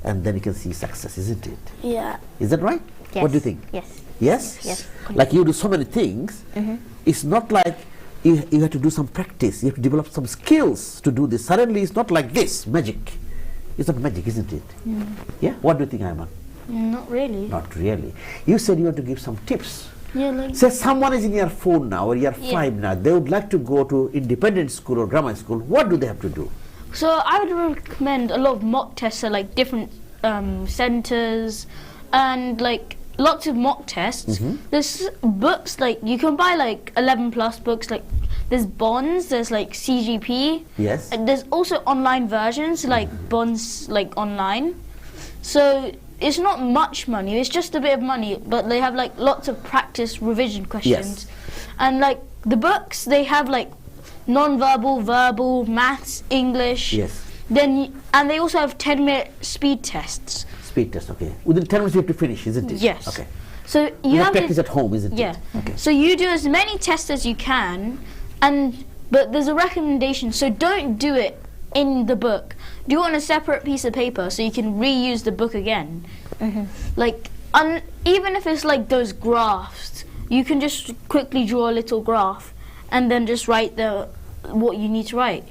and then you can see success, isn't it? Yeah. Is that right? Yes. What do you think? Yes. Yes? Yes. Like you do so many things, it's not like you have to do some practice, you have to develop some skills to do this. Suddenly it's not like this, magic. It's not magic, isn't it? Yeah? What do you think, Ayman? Not really. Not really. You said you want to give some tips. Yeah, Say someone is in year 4 now or year 5 now, they would like to go to independent school or grammar school. What do they have to do? So I would recommend a lot of mock tests at different centres, and lots of mock tests. There's books you can buy 11+ books. There's Bonds, there's CGP. Yes. And there's also online versions Bonds online. So it's not much money. It's just a bit of money, but they have lots of practice revision questions. Yes. And the books, they have non-verbal, verbal, maths, English. Yes. And they also have 10-minute speed tests. Speed test, okay. Within 10 minutes you have to finish, isn't it? Yes. Okay. So You have practice at home, isn't yeah. it? Okay. So you do as many tests as you can, but there's a recommendation. So don't do it in the book. Do it on a separate piece of paper so you can reuse the book again. Even if it's those graphs, you can just quickly draw a little graph and then just write what you need to write.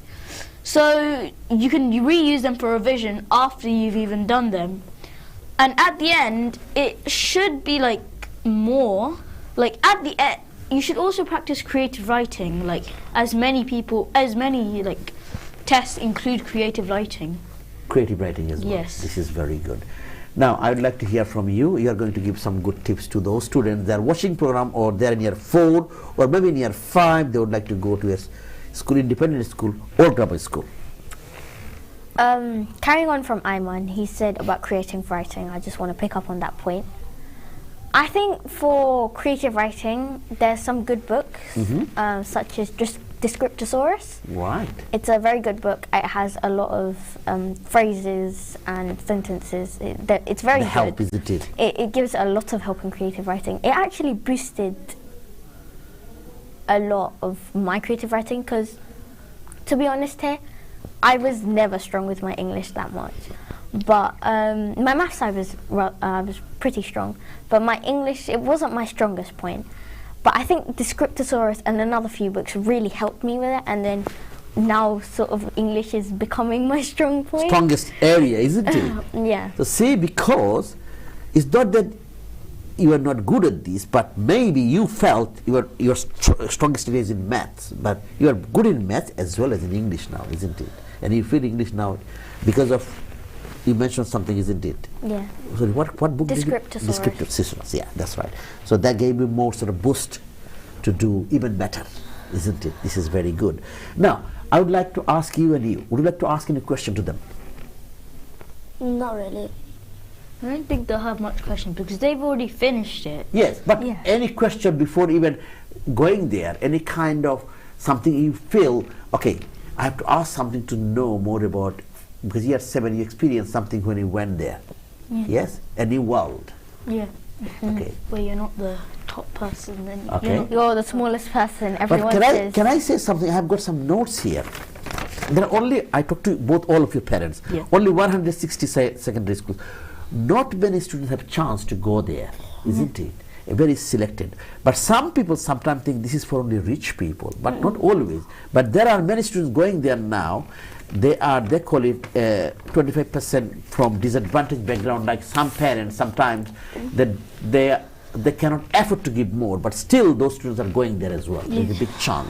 So you can reuse them for revision after you've even done them. And at the end, it should be more. At the end, you should also practice creative writing. As many tests include creative writing. Creative writing as well. Yes. This is very good. Now, I would like to hear from you. You are going to give some good tips to those students that are watching program, or they're in year 4 or maybe in year 5. They would like to go to a school, independent school or grammar school. Carrying on from Ayman, he said about creative writing. I just want to pick up on that point. I think for creative writing, there's some good books, such as just Descriptosaurus. Right. It's a very good book. It has a lot of phrases and sentences. It's very good. Help, isn't it? It gives a lot of help in creative writing. It actually boosted a lot of my creative writing because, to be honest here, I was never strong with my English that much. But my maths I was pretty strong. But my English, it wasn't my strongest point. But I think Descriptosaurus and another few books really helped me with it, and then now sort of English is becoming my strong point. Strongest area, isn't it? Yeah. So see, because it's not that you are not good at this, but maybe you felt your strongest area is in maths, but you are good in maths as well as in English now, isn't it? And you feel English now because of, you mentioned something, isn't it? Yeah. So what book did you? Descriptosaurus. Descriptosaurus, yeah, that's right. So that gave you more sort of boost to do even better, isn't it? This is very good. Now, I would like to ask you and you. Would you like to ask any question to them? Not really. I don't think they'll have much questions because they've already finished it. Yes, but any question before even going there, any kind of something you feel, okay, I have to ask something to know more about, because you are 7, you experienced something when you went there. Yeah. Yes? A new world. Yeah. Okay. Where you're not the top person, then Okay. You're the smallest person. But Everyone says. can I say something? I have got some notes here. There are only, I talked to all of your parents, only 160 secondary schools. Not many students have chance to go there, isn't it? Very selected. But some people sometimes think this is for only rich people, but not always. But there are many students going there now. They call it 25% from disadvantaged background, like some parents sometimes that they cannot afford to give more, but still those students are going there as well. There's a big chunk.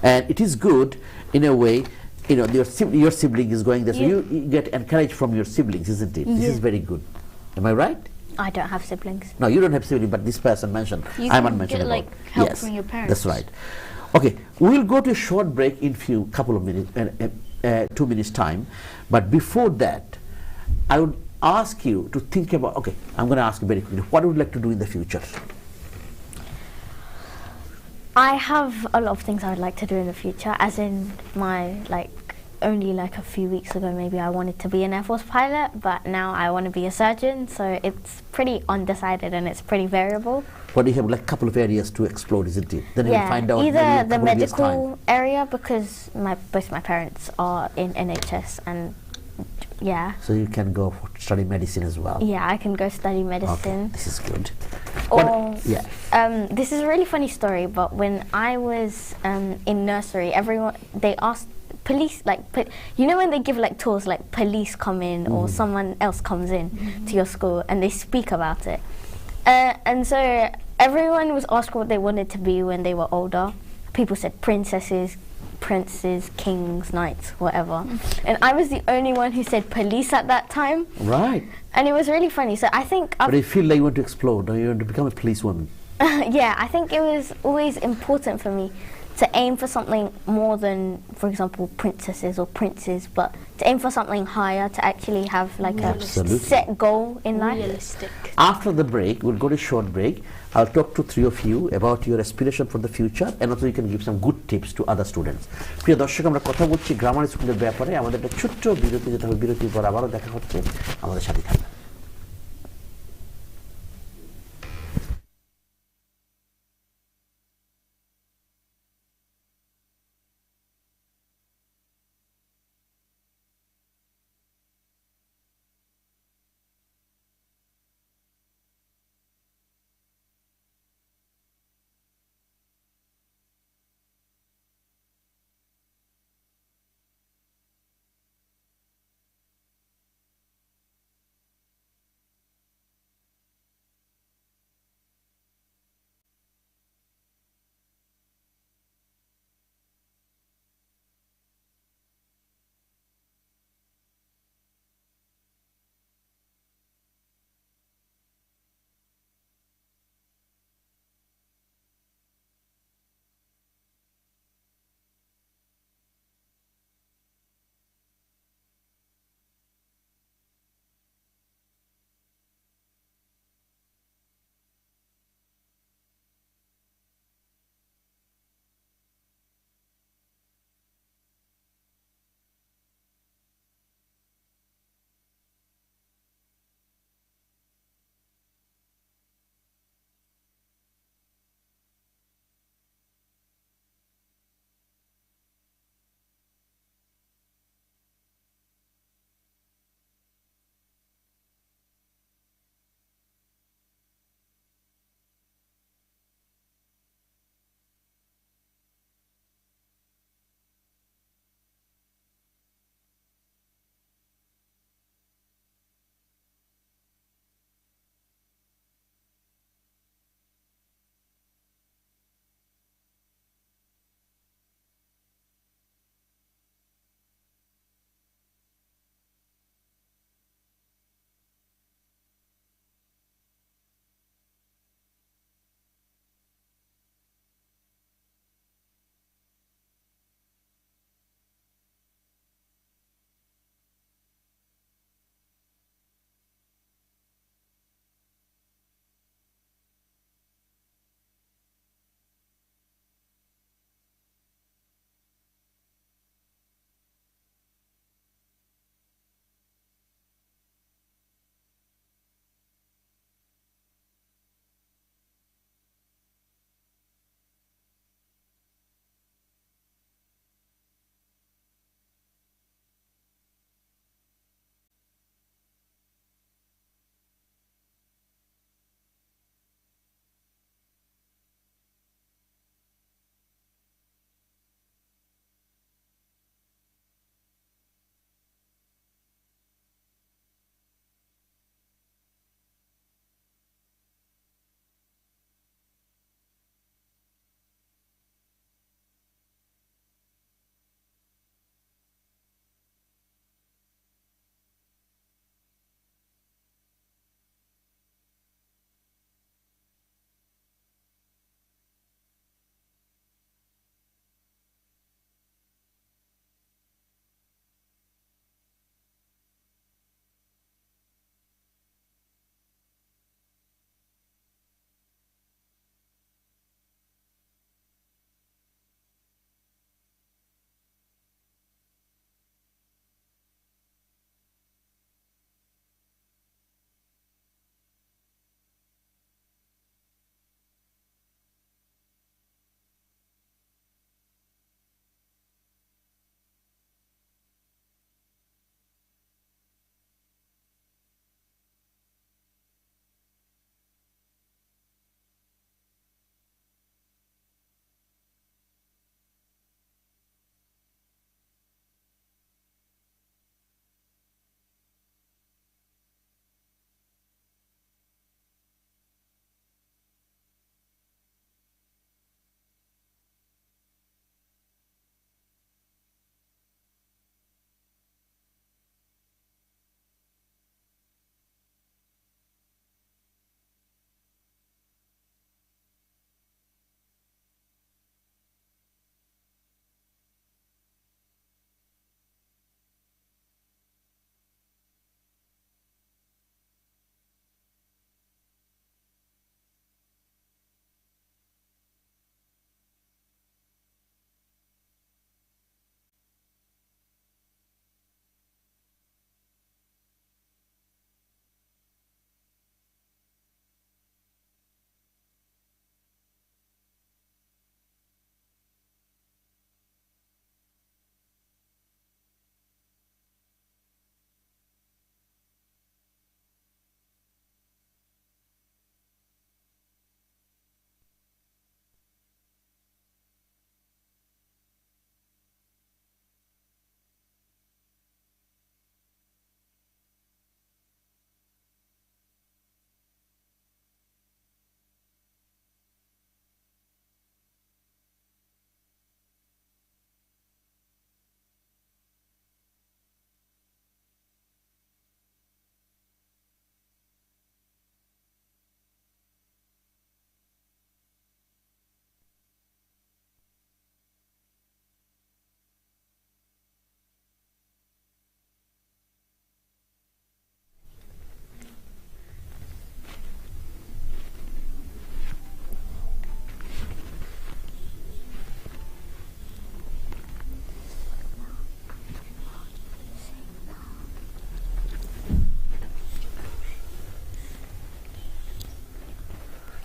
And it is good in a way, you know, your sibling is going there, so you get encouraged from your siblings, isn't it? This is very good. Am I right? I don't have siblings. No, you don't have siblings, but this person mentioned. I'm mentioned about. Like help from your parents. That's right. Okay, we'll go to a short break in couple of minutes, 2 minutes time. But before that, I would ask you to think about. Okay, I'm going to ask you very quickly. What would you like to do in the future? I have a lot of things I would like to do in the future, as in only like a few weeks ago maybe I wanted to be an Air Force pilot, but now I want to be a surgeon, so it's pretty undecided and it's pretty variable. But you have like a couple of areas to explore, isn't it? Then you'll find out either the medical area, because both my parents are in NHS, and so you can go study medicine as well. Yeah, I can go study medicine. Okay, this is good. Or this is a really funny story, but when I was in nursery, they asked police, you know when they give like tours, like police come in or someone else comes in to your school and they speak about it, and so everyone was asked what they wanted to be when they were older. People said princesses, princes, kings, knights, whatever, and I was the only one who said police at that time. Right. And it was really funny. So I think but you feel like you want to explore, don't you want to become a policewoman? Yeah, I think it was always important for me to aim for something more than, for example, princesses or princes, but to aim for something higher, to actually have like a set goal in life. Realistic. After the break, we'll go to a short break. I'll talk to 3 of you about your aspiration for the future, and also you can give some good tips to other students. প্রিয় দর্শক, আমরা কথা বলছি grammar স্কুলের ব্যাপারে। আমাদের একটা ছোট্ট বিরতি যেতে হবে, বিরতির পর আবারও দেখা হচ্ছে। আমাদের সাথে থাকবেন।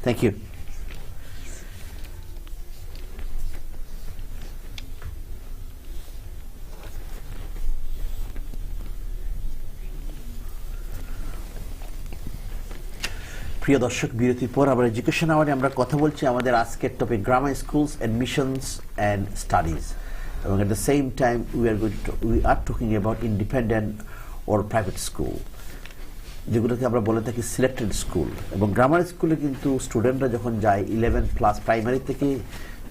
Thank you. প্রিয় দর্শক, বিরতির পর আবার এডুকেশন আওয়ারে আমরা কথা বলছি। আমাদের আজকের topic grammar schools, admissions and studies, এবং at the same time we are talking about independent or private school, যেগুলোকে আমরা বলে থাকি সিলেক্টেড স্কুল। এবং গ্রামার স্কুলে কিন্তু স্টুডেন্টরা যখন যায় 11+ প্রাইমারি থেকে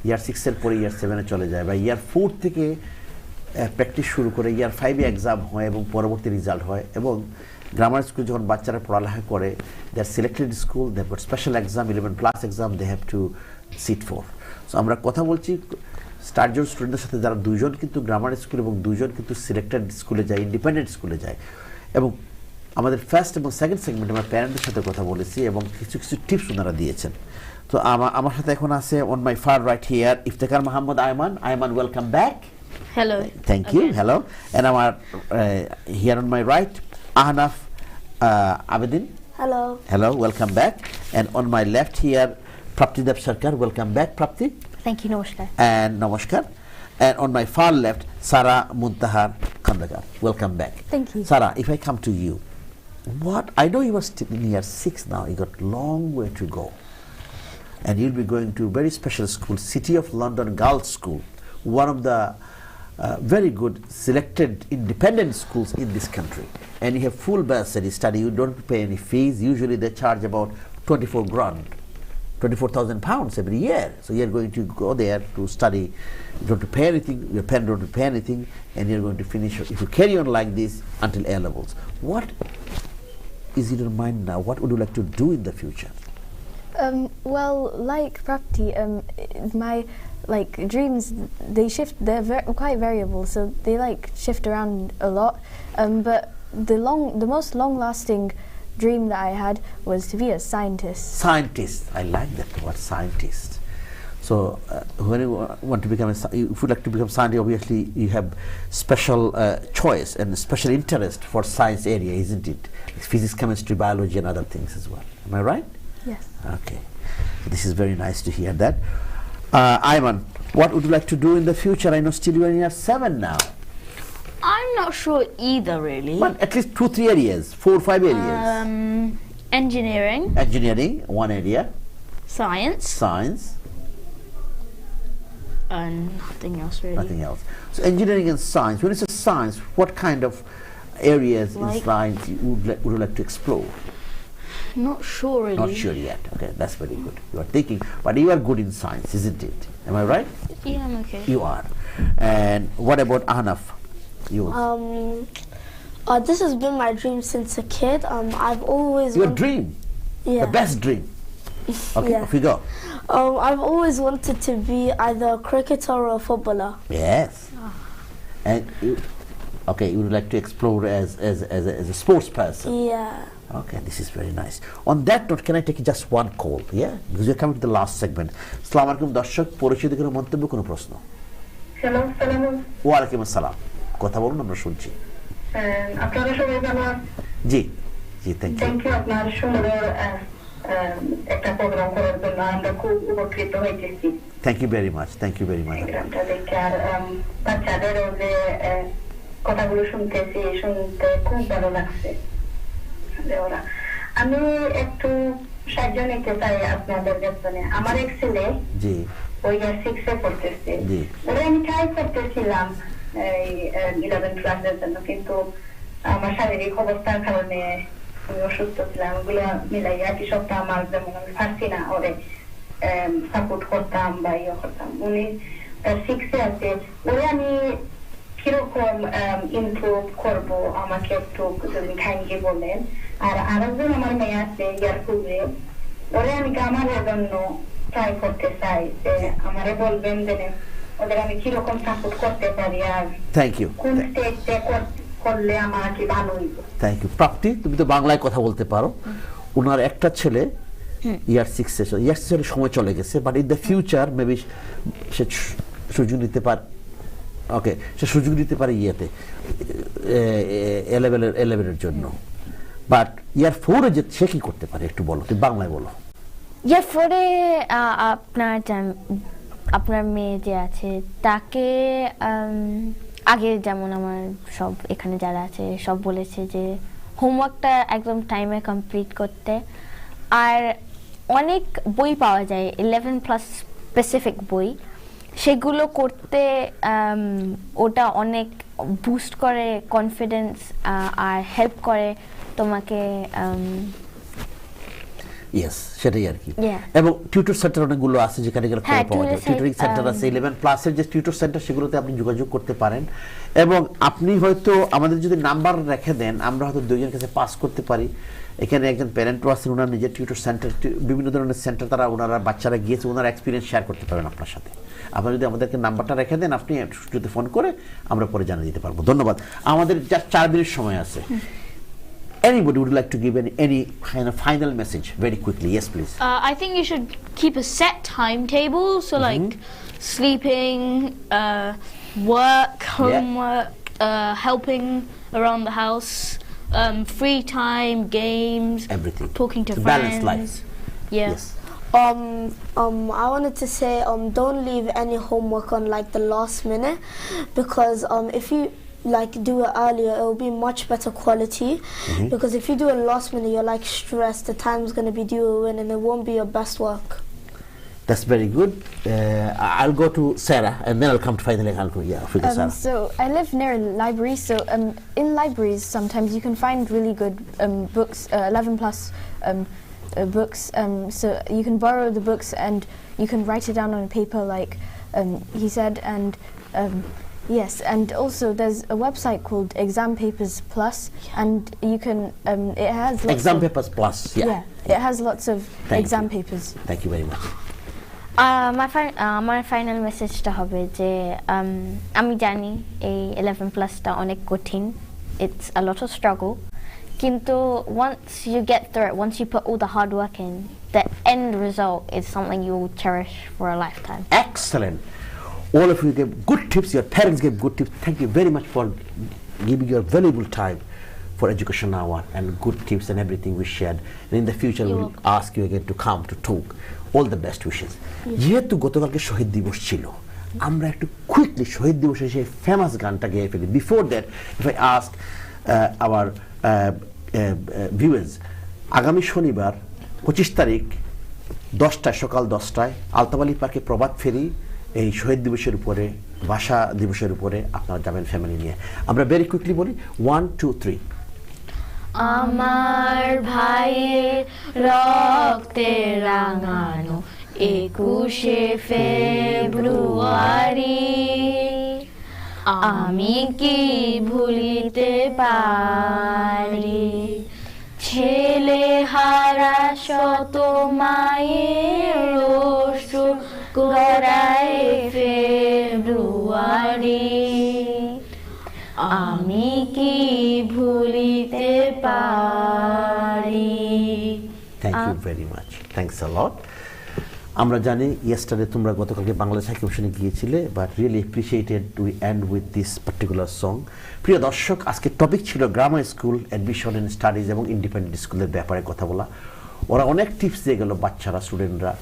ইয়ার 6-এর পরে ইয়ার 7-এ চলে যায়, বা ইয়ার 4 থেকে প্র্যাকটিস শুরু করে ইয়ার 5-এ এক্সাম হয় এবং পরবর্তী রেজাল্ট হয়। এবং গ্রামার স্কুল যখন বাচ্চারা পড়ালেখা করে, they are selected school, they have special exam, 11+ exam they have to sit for. So আমরা কথা বলছি 4 জন স্টুডেন্টের সাথে, যারা 2 জন কিন্তু গ্রামার স্কুল এবং 2 জন কিন্তু সিলেক্টেড স্কুলে যায়, ইন্ডিপেন্ডেন্ট স্কুলে যায়। এবং আমাদের ফার্স্ট এবং সেকেন্ড সেগমেন্টে আমরা প্যারেন্টদের সাথে কথা বলেছি এবং কিছু কিছু টিপস ওনারা দিয়েছেন। তো আমার সাথে এখন আছে on my far right here Iftekhar Mohammad Ayman. Ayman, welcome back. Hello. Thank you. Hello. And I'm here on my right, Ahnaf Abedin. Hello. Hello. Welcome back. And on my left here, Prapti Dev Sarkar. Welcome back, Prapti. Thank you. Namaskar. And Namaskar. And on my far left, Sarah Muntahar Khandagar. Welcome back. Thank you. Sarah, if I come to you, I know you are still in year 6 now. You got long way to go, and you'll be going to a very special school, City of London Girls' School, one of the very good selected independent schools in this country. And you have full bursary study. You don't pay any fees. Usually they charge about 24,000 pounds every year. So you're going to go there to study. You don't have to pay anything. Your parents don't have to pay anything, and you're going to finish. If you carry on like this until A levels, what is in your mind now? What would you like to do in the future? Well, like Prapti, my dreams, they shift. They're quite variable, so they shift around a lot. But the most long-lasting dream that I had was to be a scientist. Scientist, I like that word, scientist. So when you want to become if you would like to become scientist, obviously you have special choice and special interest for science area, isn't it? Like physics, chemistry, biology, and other things as well. Am I right? Yes. Okay. So this is very nice to hear that. Ayman, what would you like to do in the future? I know still you are in year 7 now. I'm not sure either, really. But at least 2-3 areas, 4-5 areas. Engineering. Engineering, one area. Science. Science. And nothing else, really. Nothing else. So engineering and science. When you say science, what kind of areas in science would you like to explore? Not sure, really. Not sure yet. Okay, that's very good. You are thinking, but you are good in science, isn't it? Am I right? Yeah, I'm okay. You are. And what about Ahnaf? You? This has been my dream since a kid. I've always Your dream? Yeah. The best dream? Okay, Yeah. off you go. I've always wanted to be either a cricketer or a footballer. Yes. And you would like to explore as a sports person? Yeah. Okay, this is very nice. On that note, can I take just one call? Yeah, because we're coming to the last segment. Assalamu alaikum, দর্শক, পরিচিত কোনো মন্তব্য, কোনো প্রশ্ন? Hello, সালাম। ওয়া আলাইকুম আসসালাম। কথা বলুন, আমরা শুনছি। আপনারা সবাই ভালো আছেন? জি, থ্যাংক ইউ। থ্যাংক ইউ আপনার সুন্দর একটা প্রোগ্রাম করার জন্য, আমরা খুব উপকৃত হয়েছি। Thank you very much, thank you very much. প্রোগ্রামটা দেখে আর বাচ্চাদেরও যে কথাগুলো শুনতে খুব ভালো লাগছে। আমি একটু সাহায্য নিতে চাই আপনাদের কাছে। আমার এক ছেলে ওই 6-এ পড়তেছে, ওরা আমি ট্রাই করতেছিলাম 11 ক্লাসের জন্য, কিন্তু আমার শারীরিক অবস্থার কারণে আমি অসুস্থ ছিলাম। ওগুলো মিলাইয়া কি সপ্তাহ আমার যেমন আমি পারছি না ওরে সাপোর্ট করতাম বা ইয়ে করতাম। উনি 6-এ আছে, ওরে আমি কিরকম ইমপ্রুভ করবো আমাকে একটু যদি কাইন্ডলি বলেন। আর আরেকজন আমার মেয়ে আছে ইয়ার 2-এ, ওরে আমি গ্রামারের জন্য ট্রাই করতে চাই, যে আমারে বলবেন যে ওদের আমি কিরকম সাপোর্ট করতে পারি আর কোন স্টেজে করলে আমার কি ভালো হইব। Thank you. প্রাপ্তি, তুমি তো বাংলায় কথা বলতে পারো। ওনার একটা ছেলে ইয়ার 6-এর সময় চলে গেছে, but in the future maybe সে সুযোগ নিতে পারে। ওকে, সে সুযোগ দিতে পারে ইয়েতে এলেভেনের জন্য, বাট ইয়ার 4-এ যে সে কি করতে পারে একটু বলো, তুমি বাংলায় বলো। ফোরে আপনার মেয়ে যে আছে তাকে আগে যেমন আমার সব এখানে যারা আছে সব বলেছে যে হোমওয়ার্কটা একদম টাইমে কমপ্লিট করতে, আর অনেক বই পাওয়া যায় 11+ স্পেসিফিক বই, সেগুলো করতে ওটা অনেক বুস্ট করে কনফিডেন্স আর হেল্প করে তোমাকে। ইয়েস, সেটাই আর কি। এবং টিউটর সেন্টার অনেকগুলো আছে যেখানে গেলে খবর পাওয়া যায়। টিউটরিং সেন্টার আছে 11+ এর যে টিউটর সেন্টার, সেগুলোতে আপনি যোগাযোগ করতে পারেন। এবং আপনি হয়তো আমাদের যদি নাম্বার রেখে দেন, আমরা হয়তো দুইজনের কাছে পাস করতে পারি। এখানে একজন প্যারেন্টও আছেন, ওনার নিজের টিউটর সেন্টার, বিভিন্ন ধরনের সেন্টার তারা ওনারা বাচ্চারা গিয়েছে, ওনার এক্সপিরিয়েন্স শেয়ার করতে পারেন আপনার সাথে। আপনারা যদি আমাদেরকে নাম্বারটা রেখে দেন, আপনি যদি ফোন করে আমরা পরে জানিয়ে দিতে পারবো। ধন্যবাদ। আমাদের জাস্ট 4 মিনিট সময় আছে। Anybody would like to give any kind of final message very quickly? Yes, please. I think you should keep a set timetable, so like sleeping, work, homework, helping around the house, free time, games, everything. Talking to friends. Balanced life. Yeah. Yes. I wanted to say don't leave any homework on like the last minute, because if you like do it earlier, it will be much better quality. Because if you do it last minute, you're like stressed, the time's going to be due in and it won't be your best work. That's very good. I'll go to Sarah and then I'll come to finally I'll go Sarah. So I live near a library, so in libraries sometimes you can find really good books, 11+ books, so you can borrow the books and you can write it down on paper like he said, and yes, and also there's a website called Exam Papers Plus, and you can it has lots Exam of, Papers Plus, it has lots of exam papers. Thank you very much. আমার final মেসেজটা হবে যে আমি জানি এই 11+টা অনেক কঠিন, it's a lot of struggle, কিন্তু once you get through it, once you put all the hard work in, the end result is something you will cherish for a lifetime. Excellent. All of you gave good tips, your parents gave good tips. Thank you very much for giving your valuable time for Education Hour and good tips and everything we shared. And in the future we will ask you again to come to talk. All the best wishes. যেহেতু গতকালকে শহীদ দিবস ছিল, আমরা একটু quickly শহীদ দিবসের সেই famous গানটা গেয়ে ফেলি। Before that, if I ask hour viewers, আগামী শনিবার 25 তারিখ 10টায়, সকাল 10টায় আলতাবালি পার্কে প্রভাত ফেরি, এই শহীদ দিবসের উপরে, ভাষা দিবসের উপরে আপনারা যাবেন ফ্যামিলি নিয়ে। আমরা ভেরি কুইকলি বলি 1 2 3। আমার ভাইয়ের রক্তে রাঙানো 21শে ফেব্রুয়ারি, আমি কি ভুলিতে পারি, ছেলে হারা শত মায়ের অশ্রু গড়ায় ফেব্রুয়ারি, আমি কি ভুলিতে পারি। Thank you very much, thanks a lot. আমরা জানি ইয়েস্টারডে তোমরা গতকালকে বাংলাদেশ হাই কমিশনে গিয়েছিলে, but really appreciated we end with this particular song. প্রিয় দর্শক, আজকে টপিক ছিল grammar school admission in studies এবং ইন্ডিপেন্ডেন্ট স্কুলের ব্যাপারে কথা বলা। ওরা অনেক টিপস দিয়ে গেল বাচ্চারা, স্টুডেন্টরা।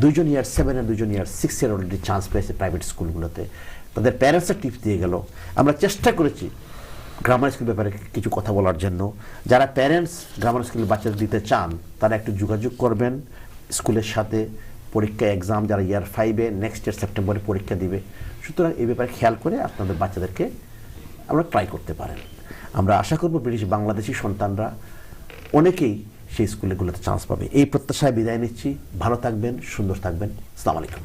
2জন ইয়ার 7 আর 2জন ইয়ার 6 এর অলরেডি চান্স পেয়েছে প্রাইভেট স্কুলগুলোতে, তাদের প্যারেন্টসরা টিপস দিয়ে গেল। আমরা চেষ্টা করেছি গ্রামার স্কুল ব্যাপারে কিছু কথা বলার জন্য। যারা প্যারেন্টস গ্রামার স্কুলের বাচ্চাদের দিতে চান, তারা একটু যোগাযোগ করবেন স্কুলের সাথে। পরীক্ষা এক্সাম যারা ইয়ার 5-এ নেক্সট ইয়ার সেপ্টেম্বরে পরীক্ষা দিবে, সুতরাং এই ব্যাপারে খেয়াল করে আপনাদের বাচ্চাদেরকে আমরা ট্রাই করতে পারেন। আমরা আশা করব ব্রিটিশ বাংলাদেশি সন্তানরা অনেকেই সেই স্কুলগুলোতে চান্স পাবে। এই প্রত্যাশায় বিদায় নিচ্ছি। ভালো থাকবেন, সুন্দর থাকবেন। আসসালামু আলাইকুম।